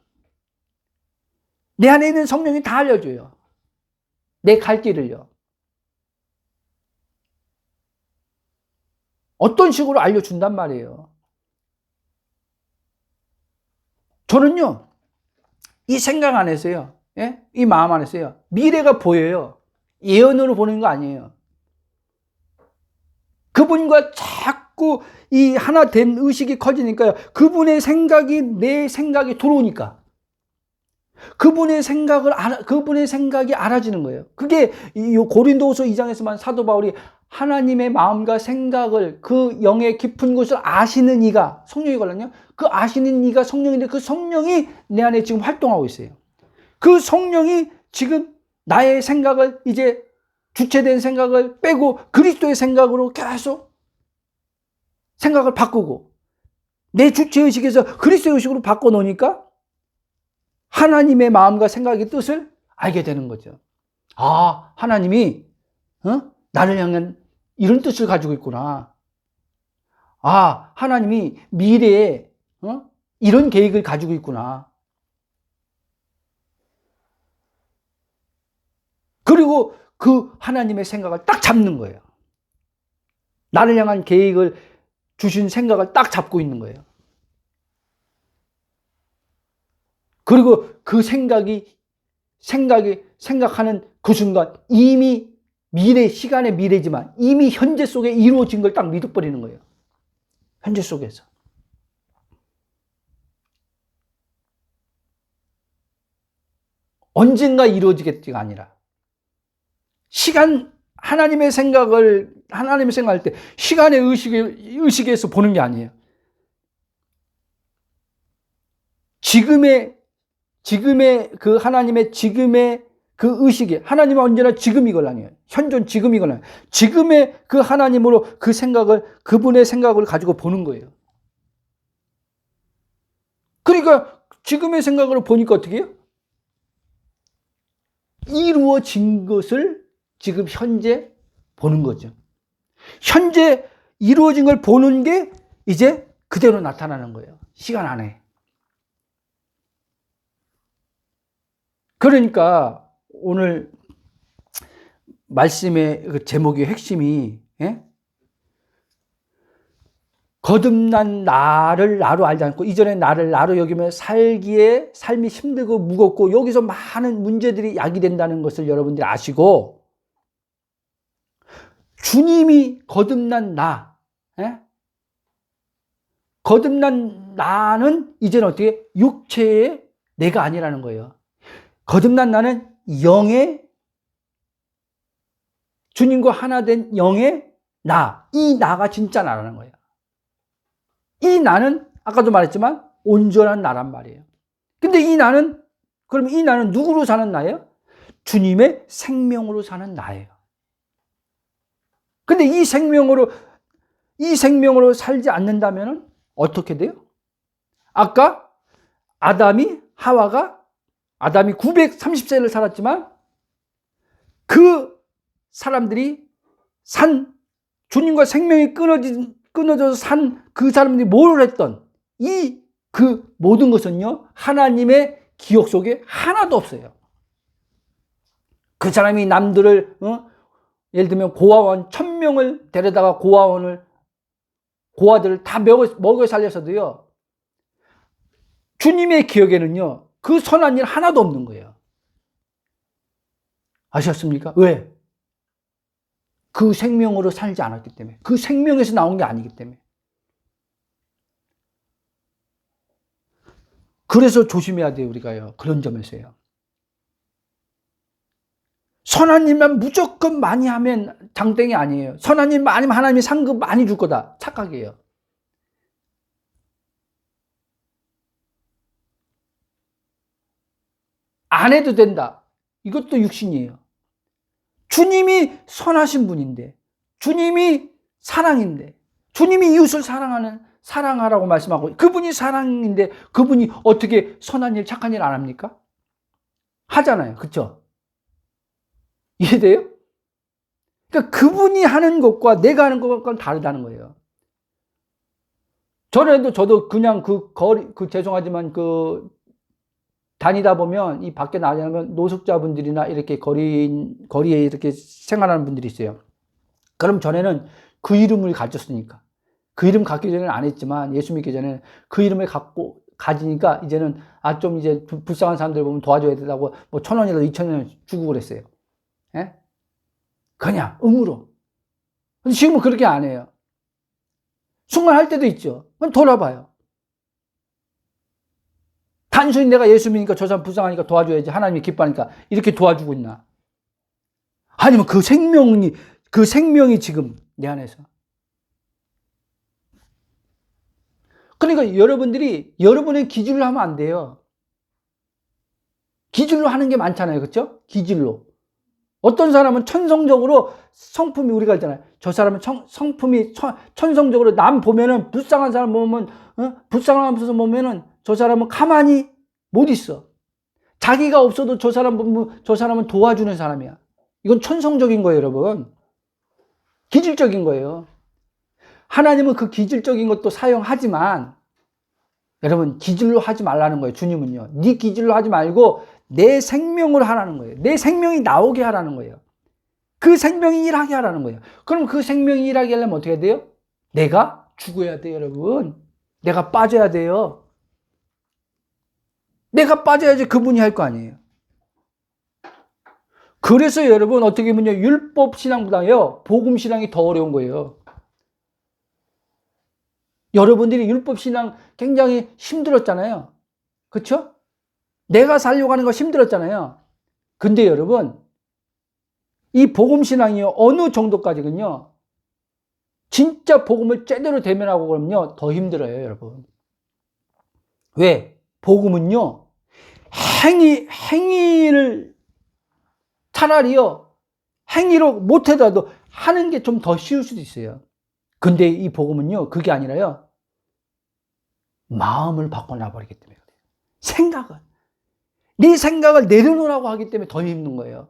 내 안에 있는 성령이 다 알려줘요. 내 갈 길을요. 어떤 식으로 알려준단 말이에요. 저는요, 이 생각 안에서요, 이 마음 안에서요, 미래가 보여요. 예언으로 보는 거 아니에요. 그분과 자꾸 이 하나 된 의식이 커지니까요, 그분의 생각이 내 생각이 들어오니까 그분의 생각이 알아지는 거예요. 그게 이 고린도후서 2장에서만 사도 바울이 하나님의 마음과 생각을 그 영의 깊은 곳을 아시는 이가 성령이거든요. 그 아시는 이가 성령인데 그 성령이 내 안에 지금 활동하고 있어요. 그 성령이 지금 나의 생각을 이제 주체된 생각을 빼고 그리스도의 생각으로 계속 생각을 바꾸고 내 주체의식에서 그리스도의 의식으로 바꿔놓으니까 하나님의 마음과 생각의 뜻을 알게 되는 거죠. 아, 하나님이 나를 향한 이런 뜻을 가지고 있구나. 아, 하나님이 미래에 이런 계획을 가지고 있구나. 그리고 그 하나님의 생각을 딱 잡는 거예요. 나를 향한 계획을 주신 생각을 딱 잡고 있는 거예요. 그리고 그 생각하는 그 순간 이미 시간의 미래지만 이미 현재 속에 이루어진 걸 딱 믿어버리는 거예요. 현재 속에서. 언젠가 이루어지겠지가 아니라 하나님의 생각할 때 시간의 의식에서 보는 게 아니에요. 지금의 그 하나님의 지금의 그 의식이 하나님은 언제나 지금이걸라니에요. 현존 지금이걸라니에요. 지금의 그 하나님으로 그 생각을 그분의 생각을 가지고 보는 거예요. 그러니까 지금의 생각으로 보니까 어떻게 해요? 이루어진 것을 지금 현재 보는 거죠. 현재 이루어진 걸 보는 게 이제 그대로 나타나는 거예요. 시간 안에. 그러니까 오늘 말씀의 그 제목의 핵심이 거듭난 나를 나로 알지 않고 이전에 나를 나로 여기며 삶이 힘들고 무겁고 여기서 많은 문제들이 야기된다는 것을 여러분들이 아시고 주님이 거듭난 거듭난 나는 이제는 어떻게 육체의 내가 아니라는 거예요. 거듭난 나는 주님과 하나 된 영의 이 나가 진짜 나라는 거예요. 이 나는 아까도 말했지만 온전한 나란 말이에요. 근데 그럼 이 나는 누구로 사는 나예요? 주님의 생명으로 사는 나예요. 근데 이 생명으로 살지 않는다면 어떻게 돼요? 아까 아담이 930세를 살았지만 그 사람들이 주님과 생명이 끊어져서 산 그 사람들이 뭘 했던 그 모든 것은요, 하나님의 기억 속에 하나도 없어요. 그 사람이 남들을, 예를 들면 고아원 1000명을 데려다가 고아들을 다 먹여 살려서도요, 주님의 기억에는요, 그 선한 일 하나도 없는 거예요. 아셨습니까? 왜? 그 생명으로 살지 않았기 때문에. 그 생명에서 나온 게 아니기 때문에. 그래서 조심해야 돼요, 우리가요. 그런 점에서요. 선한 일만 무조건 많이 하면 장땡이 아니에요. 선한 일 많이 하면 하나님이 상급 많이 줄 거다. 착각이에요. 안 해도 된다. 이것도 육신이에요. 주님이 선하신 분인데, 주님이 사랑인데, 주님이 이웃을 사랑하라고 말씀하고, 그분이 사랑인데, 그분이 어떻게 선한 일, 착한 일 안 합니까? 하잖아요. 그쵸? 이해돼요? 그러니까 그분이 하는 것과 내가 하는 것과는 다르다는 거예요. 저도 그냥 죄송하지만 다니다 보면, 이 밖에 나가면 노숙자분들이나 이렇게 거리에 이렇게 생활하는 분들이 있어요. 그럼 전에는 그 이름을 가졌으니까. 그 이름 갖기 전에는 안 했지만, 예수 믿기 전에는 그 이름을 가지니까, 이제는, 좀 이제 불쌍한 사람들 보면 도와줘야 된다고, 뭐 1000원이라도 2000원 주고 그랬어요. 예? 그냥, 의무로. 근데 지금은 그렇게 안 해요. 순간 할 때도 있죠. 그럼 돌아봐요. 단순히 내가 예수 믿으니까 저 사람 불쌍하니까 도와줘야지 하나님이 기뻐하니까 이렇게 도와주고 있나? 아니면 그 생명이 그 생명이 지금 내 안에서. 그러니까 여러분들이 여러분의 기준으로 하면 안 돼요. 기준으로 하는 게 많잖아요. 그렇죠? 기준으로. 어떤 사람은 천성적으로 성품이 우리가 있잖아요. 저 사람은 성품이 천성적으로 남 보면은 불쌍한 사람 보면 불쌍한 사람 보면은 저 사람은 가만히 못 있어. 자기가 없어도 저 사람 보면 저 사람은 도와주는 사람이야. 이건 천성적인 거예요, 여러분. 기질적인 거예요. 하나님은 그 기질적인 것도 사용하지만 여러분 기질로 하지 말라는 거예요. 주님은요. 네 기질로 하지 말고 내 생명으로 하라는 거예요. 내 생명이 나오게 하라는 거예요. 그 생명이 일하게 하라는 거예요. 그럼 그 생명이 일하게 하려면 어떻게 해야 돼요? 내가 죽어야 돼요, 여러분. 내가 빠져야 돼요. 내가 빠져야지 그분이 할 거 아니에요. 그래서 여러분 어떻게 보면요, 율법 신앙보다요 복음 신앙이 더 어려운 거예요. 여러분들이 율법 신앙 굉장히 힘들었잖아요. 그렇죠? 내가 살려고 하는 거 힘들었잖아요. 근데 여러분 이 복음 신앙이요 어느 정도까지는요 진짜 복음을 제대로 대면하고 그러면요 더 힘들어요, 여러분. 왜? 복음은요 행위를 차라리요 행위로 못하더라도 하는 게 좀 더 쉬울 수도 있어요. 근데 이 복음은요 그게 아니라요 마음을 바꿔놔버리기 때문에 그래요. 생각을 네 생각을 내려놓으라고 하기 때문에 더 힘든 거예요.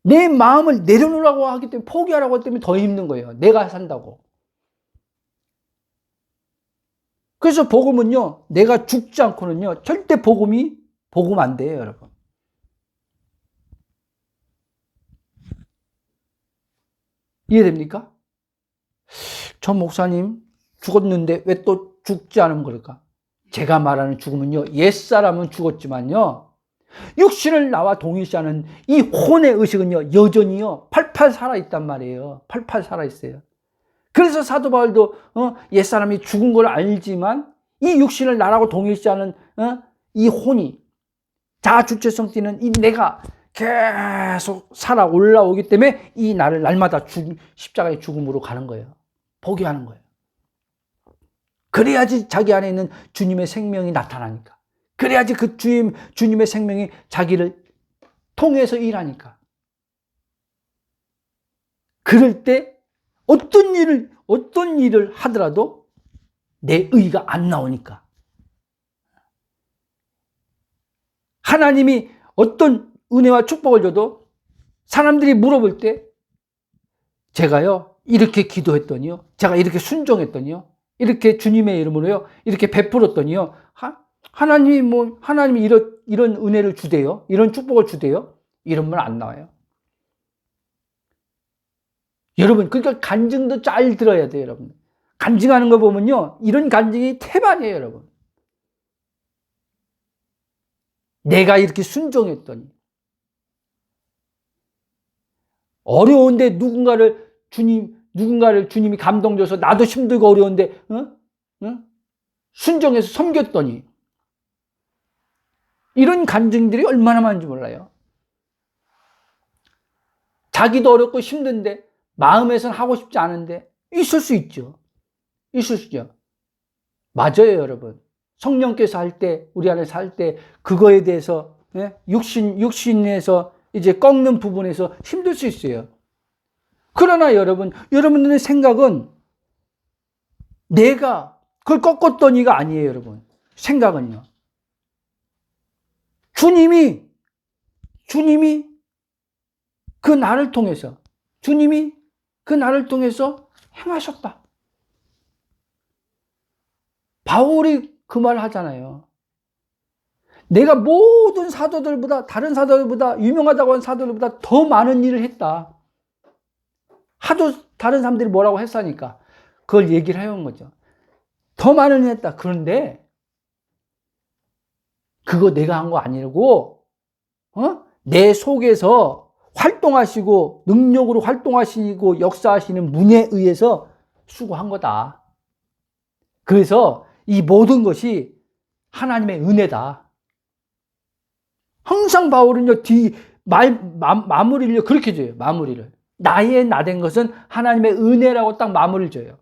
내 마음을 내려놓으라고 하기 때문에 포기하라고 하기 때문에 더 힘든 거예요. 내가 산다고. 그래서 복음은요 내가 죽지 않고는요 절대 복음 안 돼요, 여러분. 이해됩니까? 저 목사님 죽었는데 왜 또 죽지 않으면 그럴까? 제가 말하는 죽음은요 옛사람은 죽었지만요 육신을 나와 동일시하는 이 혼의 의식은요 여전히요 팔팔 살아있단 말이에요. 팔팔 살아있어요. 그래서 사도 바울도 옛사람이 죽은 걸 알지만 이 육신을 나라고 동일시하는 이 혼이 자주체성 띠는 이 내가 계속 살아 올라오기 때문에 이 나를 날마다 십자가의 죽음으로 가는 거예요. 포기하는 거예요. 그래야지 자기 안에 있는 주님의 생명이 나타나니까. 그래야지 그 주님의 생명이 자기를 통해서 일하니까. 그럴 때 어떤 일을 하더라도 내 의가 안 나오니까. 하나님이 어떤 은혜와 축복을 줘도 사람들이 물어볼 때 제가요 이렇게 기도했더니요, 제가 이렇게 순종했더니요, 이렇게 주님의 이름으로요 이렇게 베풀었더니요 하나님이 이런 은혜를 주대요, 이런 축복을 주대요, 이런 말 안 나와요. 여러분 그러니까 간증도 잘 들어야 돼요. 여러분 간증하는 거 보면요 이런 간증이 태반이에요. 여러분 내가 이렇게 순종했더니 어려운데 누군가를 주님이 감동 줘서 나도 힘들고 어려운데 순종해서 섬겼더니 이런 간증들이 얼마나 많은지 몰라요. 자기도 어렵고 힘든데 마음에선 하고 싶지 않은데 있을 수 있죠. 있을 수 있죠. 맞아요, 여러분. 성령께서 할 때, 우리 안에서 할 때 그거에 대해서 육신에서 이제 꺾는 부분에서 힘들 수 있어요. 그러나 여러분들의 생각은 내가 그걸 꺾었더니가 아니에요, 여러분. 생각은요. 주님이 그 나를 통해서 행하셨다. 바울이 그 말 하잖아요. 내가 모든 다른 사도들보다 유명하다고 하는 사도들보다 더 많은 일을 했다. 하도 다른 사람들이 뭐라고 했으니까 그걸 얘기를 해온 거죠. 더 많은 일을 했다. 그런데 그거 내가 한 거 아니고 내 속에서 활동하시고 능력으로 활동하시고 역사하시는 분에 의해서 수고한 거다. 그래서 이 모든 것이 하나님의 은혜다. 항상 바울은요 마무리를 그렇게 줘요. 마무리를 나의 나 된 것은 하나님의 은혜라고 딱 마무리를 줘요.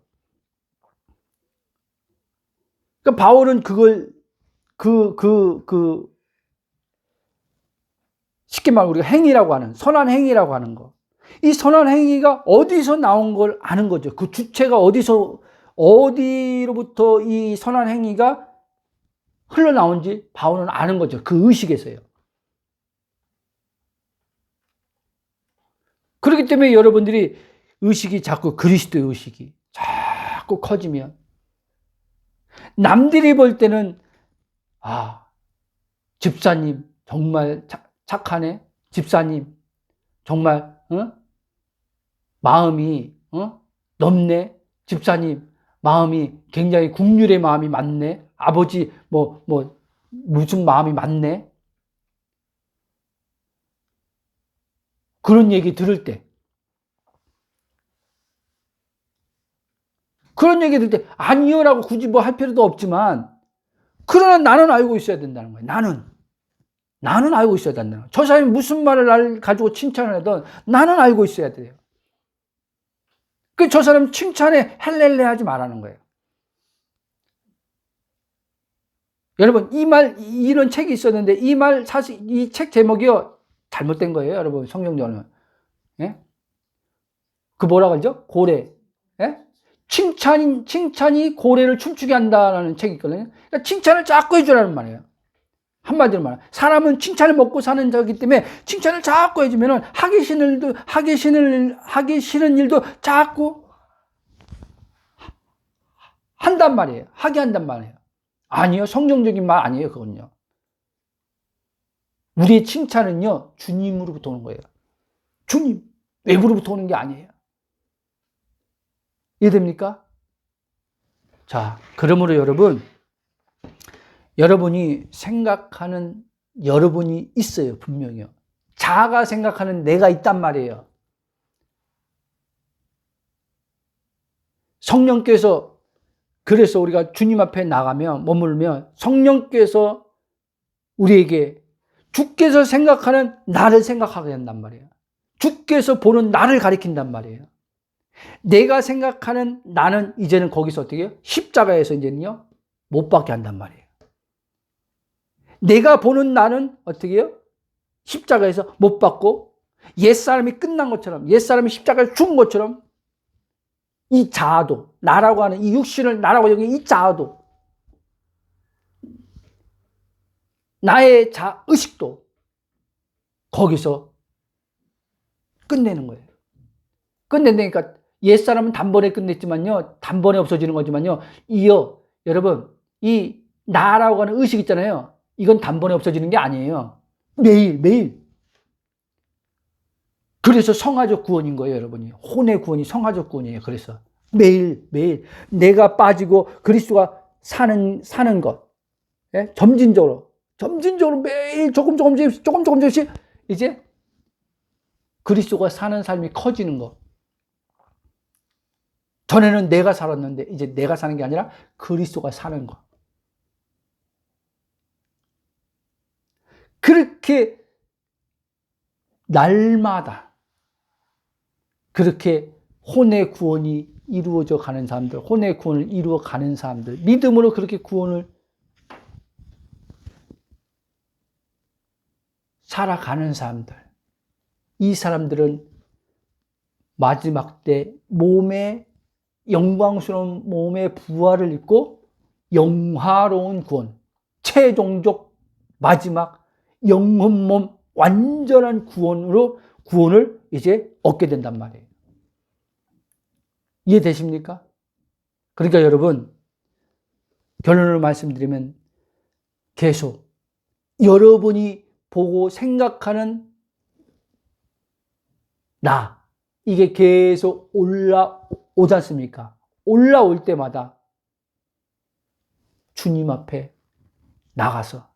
그러니까 바울은 그걸 쉽게 말하면 우리가 행위라고 하는, 선한 행위라고 하는 거. 이 선한 행위가 어디서 나온 걸 아는 거죠. 그 주체가 어디로부터 이 선한 행위가 흘러나온지 바울은 아는 거죠. 그 의식에서요. 그렇기 때문에 여러분들이 의식이 자꾸 그리스도의 의식이 자꾸 커지면 남들이 볼 때는 집사님 정말 착하네. 집사님 정말 마음이 넓네. 집사님 마음이 굉장히 국률의 마음이 많네. 아버지 무슨 마음이 많네. 그런 얘기 들을 때, 아니요라고 굳이 할 필요도 없지만, 그러나 나는 알고 있어야 된다는 거예요. 나는 알고 있어야 된다는 거예요. 저 사람이 무슨 말을 가지고 칭찬을 하든 나는 알고 있어야 돼요. 저 사람 칭찬에 헬렐레 하지 말라는 거예요. 여러분, 이런 책이 있었는데, 사실 이 책 제목이요, 잘못된 거예요, 여러분, 성경적으로는. 예? 뭐라 그러죠? 고래. 예? 칭찬이 고래를 춤추게 한다라는 책이 있거든요. 그러니까 칭찬을 자꾸 해주라는 말이에요. 한마디로 말하면. 사람은 칭찬을 먹고 사는 자이기 때문에 칭찬을 자꾸 해주면은 하기 싫은 일도 자꾸 한단 말이에요. 하게 한단 말이에요. 아니요. 성경적인 말 아니에요. 그건요. 우리의 칭찬은요, 주님으로부터 오는 거예요. 주님. 외부로부터 오는 게 아니에요. 이해됩니까? 자, 그러므로 여러분이 생각하는 여러분이 있어요. 분명히요. 자아가 생각하는 내가 있단 말이에요. 성령께서, 그래서 우리가 주님 앞에 나가면, 머물면 성령께서 우리에게 주께서 생각하는 나를 생각하게 된단 말이에요. 주께서 보는 나를 가리킨단 말이에요. 내가 생각하는 나는 이제는 거기서 어떻게 해요? 십자가에서 이제는요, 못 받게 한단 말이에요. 내가 보는 나는 어떻게 해요? 십자가에서 못 받고, 옛사람이 끝난 것처럼, 옛사람이 십자가에 죽은 것처럼, 이 자아도, 나라고 하는 이 육신을 나라고 여기는 이 자아도, 나의 의식도 거기서 끝내는 거예요. 끝낸다니까, 옛사람은 단번에 끝냈지만요, 단번에 없어지는 거지만요, 여러분, 이 나라고 하는 의식 있잖아요. 이건 단번에 없어지는 게 아니에요. 매일. 그래서 성화적 구원인 거예요, 여러분이. 혼의 구원이 성화적 구원이에요. 그래서 매일 내가 빠지고 그리스도가 사는 것. 예? 점진적으로 매일 조금씩 이제 그리스도가 사는 삶이 커지는 거. 전에는 내가 살았는데 이제 내가 사는 게 아니라 그리스도가 사는 거. 그렇게 날마다 그렇게 혼의 구원이 이루어져 가는 사람들, 혼의 구원을 이루어 가는 사람들, 믿음으로 그렇게 구원을 살아가는 사람들, 이 사람들은 마지막 때 영광스러운 몸의 부활을 입고 영화로운 구원, 최종적 마지막 영혼 몸 완전한 구원을 이제 얻게 된단 말이에요. 이해되십니까? 그러니까 여러분, 결론을 말씀드리면 계속 여러분이 보고 생각하는 이게 계속 올라오지 않습니까? 올라올 때마다 주님 앞에 나가서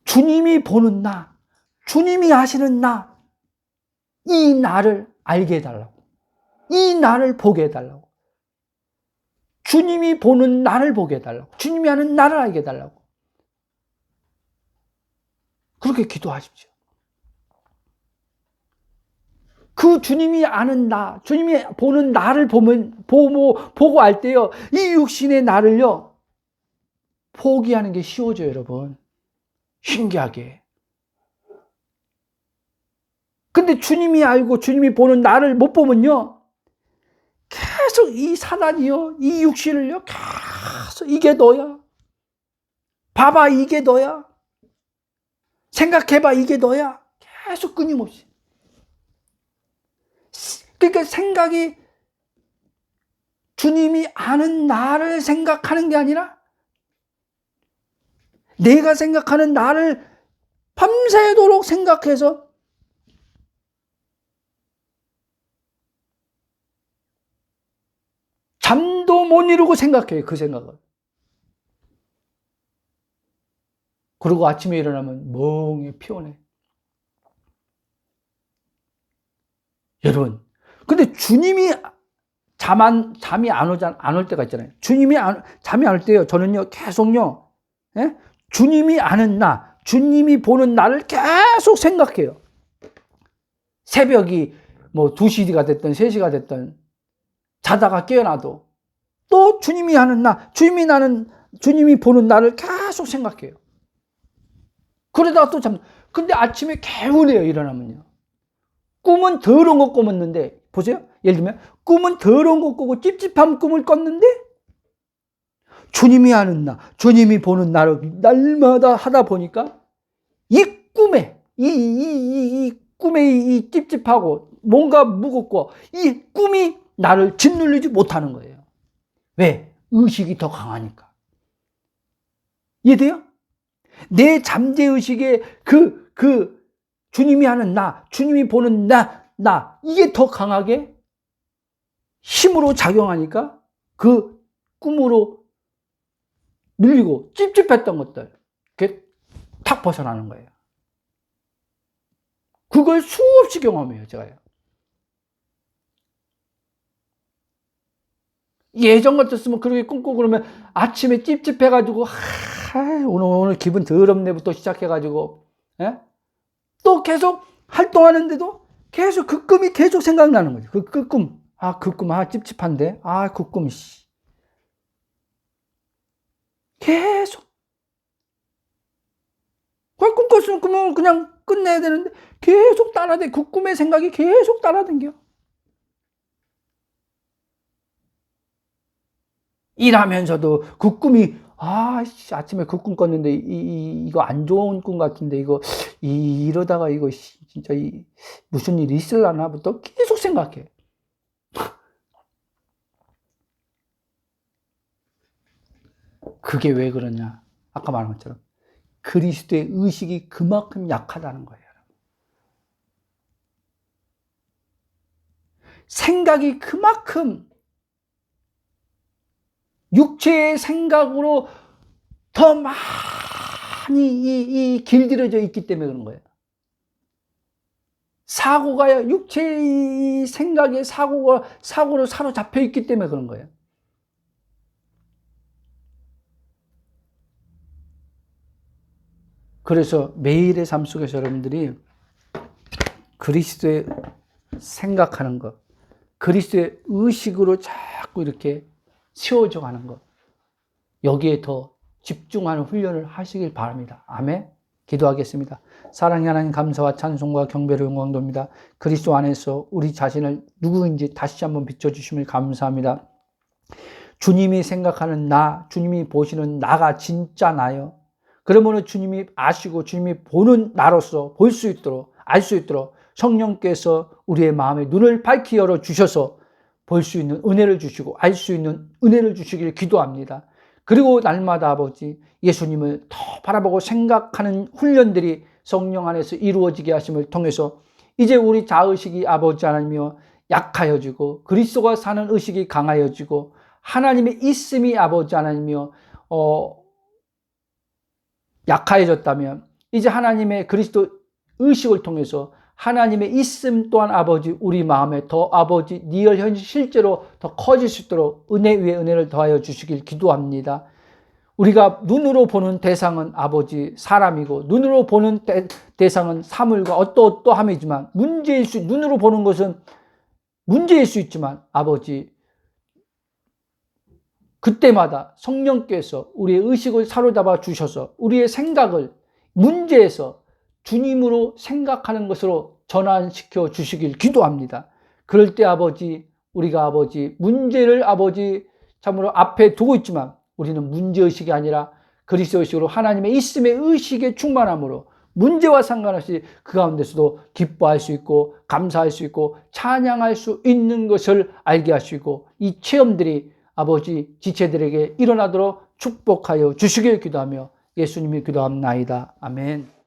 주님이 보는 주님이 아시는 이 나를 알게 해달라고, 이 나를 보게 해달라고, 주님이 보는 나를 보게 해달라고, 주님이 아는 나를 알게 해달라고, 그렇게 기도하십시오. 그 주님이 아는 나, 주님이 보는 나를 보고 알 때요, 이 육신의 나를요, 포기하는 게 쉬워져요, 여러분. 신기하게. 근데 주님이 알고 주님이 보는 나를 못 보면요, 계속 이 사단이요, 이 육신을요, 계속 이게 너야. 봐봐, 이게 너야. 생각해봐, 이게 너야. 계속 끊임없이. 그러니까 생각이 주님이 아는 나를 생각하는 게 아니라 내가 생각하는 나를 밤새도록 생각해서 잠도 못 이루고 생각해요, 그 생각을. 그리고 아침에 일어나면 멍해 피곤해. 여러분, 근데 주님이 잠이 안 올 때가 있잖아요. 잠이 안 올 때요, 저는요, 계속요, 예? 주님이 아는 나, 주님이 보는 나를 계속 생각해요. 새벽이 뭐 2시가 됐든 3시가 됐든 자다가 깨어나도 또 주님이 아는 나, 주님이 보는 나를 계속 생각해요. 그러다가 또 근데 아침에 개운해요, 일어나면요. 꿈은 더러운 거 꿨는데, 보세요. 예를 들면, 꿈은 더러운 거 꾸고 찝찝한 꿈을 꿨는데, 주님이 아는 나, 주님이 보는 나를 날마다 하다 보니까, 이 꿈에, 이 꿈에 이 찝찝하고, 뭔가 무겁고, 이 꿈이 나를 짓누르지 못하는 거예요. 왜? 의식이 더 강하니까. 이해돼요? 내 잠재의식에 주님이 하는 나, 주님이 보는 나, 이게 더 강하게 힘으로 작용하니까 그 꿈으로 밀리고 찝찝했던 것들, 그게 탁 벗어나는 거예요. 그걸 수없이 경험해요, 제가요. 예전 같았으면 그렇게 꿈꾸고 그러면 아침에 찝찝해가지고, 오늘 기분 더럽네부터 시작해가지고, 예? 또 계속 활동하는데도 계속 그 꿈이 계속 생각나는 거죠. 그 꿈. 찝찝한데. 그 꿈, 계속. 꿈 꿨으면 꿈을 그냥 끝내야 되는데 계속 그 꿈의 생각이 계속 따라다녀. 일하면서도 그 꿈이, 아침에 그 꿈 꿨는데, 이거 안 좋은 꿈 같은데, 이러다가 진짜 무슨 일이 있으려나부터 계속 생각해. 그게 왜 그러냐? 아까 말한 것처럼. 그리스도의 의식이 그만큼 약하다는 거예요. 생각이 그만큼 육체의 생각으로 더 많이 길들여져 있기 때문에 그런 거예요. 사고가요, 육체의 생각에 사고로 사로잡혀 있기 때문에 그런 거예요. 그래서 매일의 삶 속에서 여러분들이 그리스도의 생각하는 것, 그리스도의 의식으로 자꾸 이렇게 세워져 가는 것, 여기에 더 집중하는 훈련을 하시길 바랍니다. 아멘. 기도하겠습니다. 사랑의 하나님, 감사와 찬송과 경배로 영광 돌립니다. 그리스도 안에서 우리 자신을 누구인지 다시 한번 비춰주심을 감사합니다. 주님이 생각하는 나, 주님이 보시는 나가 진짜 나요. 그러므로 주님이 아시고 주님이 보는 나로서 볼 수 있도록, 알 수 있도록 성령께서 우리의 마음의 눈을 밝히 열어 주셔서 볼 수 있는 은혜를 주시고 알 수 있는 은혜를 주시길 기도합니다. 그리고 날마다 아버지 예수님을 더 바라보고 생각하는 훈련들이 성령 안에서 이루어지게 하심을 통해서 이제 우리 자의식이 아버지 하나님이여 약하여지고 그리스도가 사는 의식이 강하여지고 하나님의 있음이 아버지 하나님이여 약하여졌다면 이제 하나님의 그리스도 의식을 통해서 하나님의 있음 또한 아버지 우리 마음에 더 아버지 리얼 현실 실제로 더 커질 수 있도록 은혜 위에 은혜를 더하여 주시길 기도합니다. 우리가 눈으로 보는 대상은 아버지 사람이고 눈으로 보는 대상은 사물과 어떠함이지만 눈으로 보는 것은 문제일 수 있지만 아버지 그때마다 성령께서 우리의 의식을 사로잡아 주셔서 우리의 생각을 문제에서 주님으로 생각하는 것으로 전환시켜 주시길 기도합니다. 그럴 때 아버지 우리가 아버지 문제를 아버지 참으로 앞에 두고 있지만 우리는 문제의식이 아니라 그리스도의식으로 하나님의 있음의 의식에 충만함으로 문제와 상관없이 그 가운데서도 기뻐할 수 있고 감사할 수 있고 찬양할 수 있는 것을 알게 하시고 이 체험들이 아버지 지체들에게 일어나도록 축복하여 주시길 기도하며 예수님이 기도합나이다. 아멘.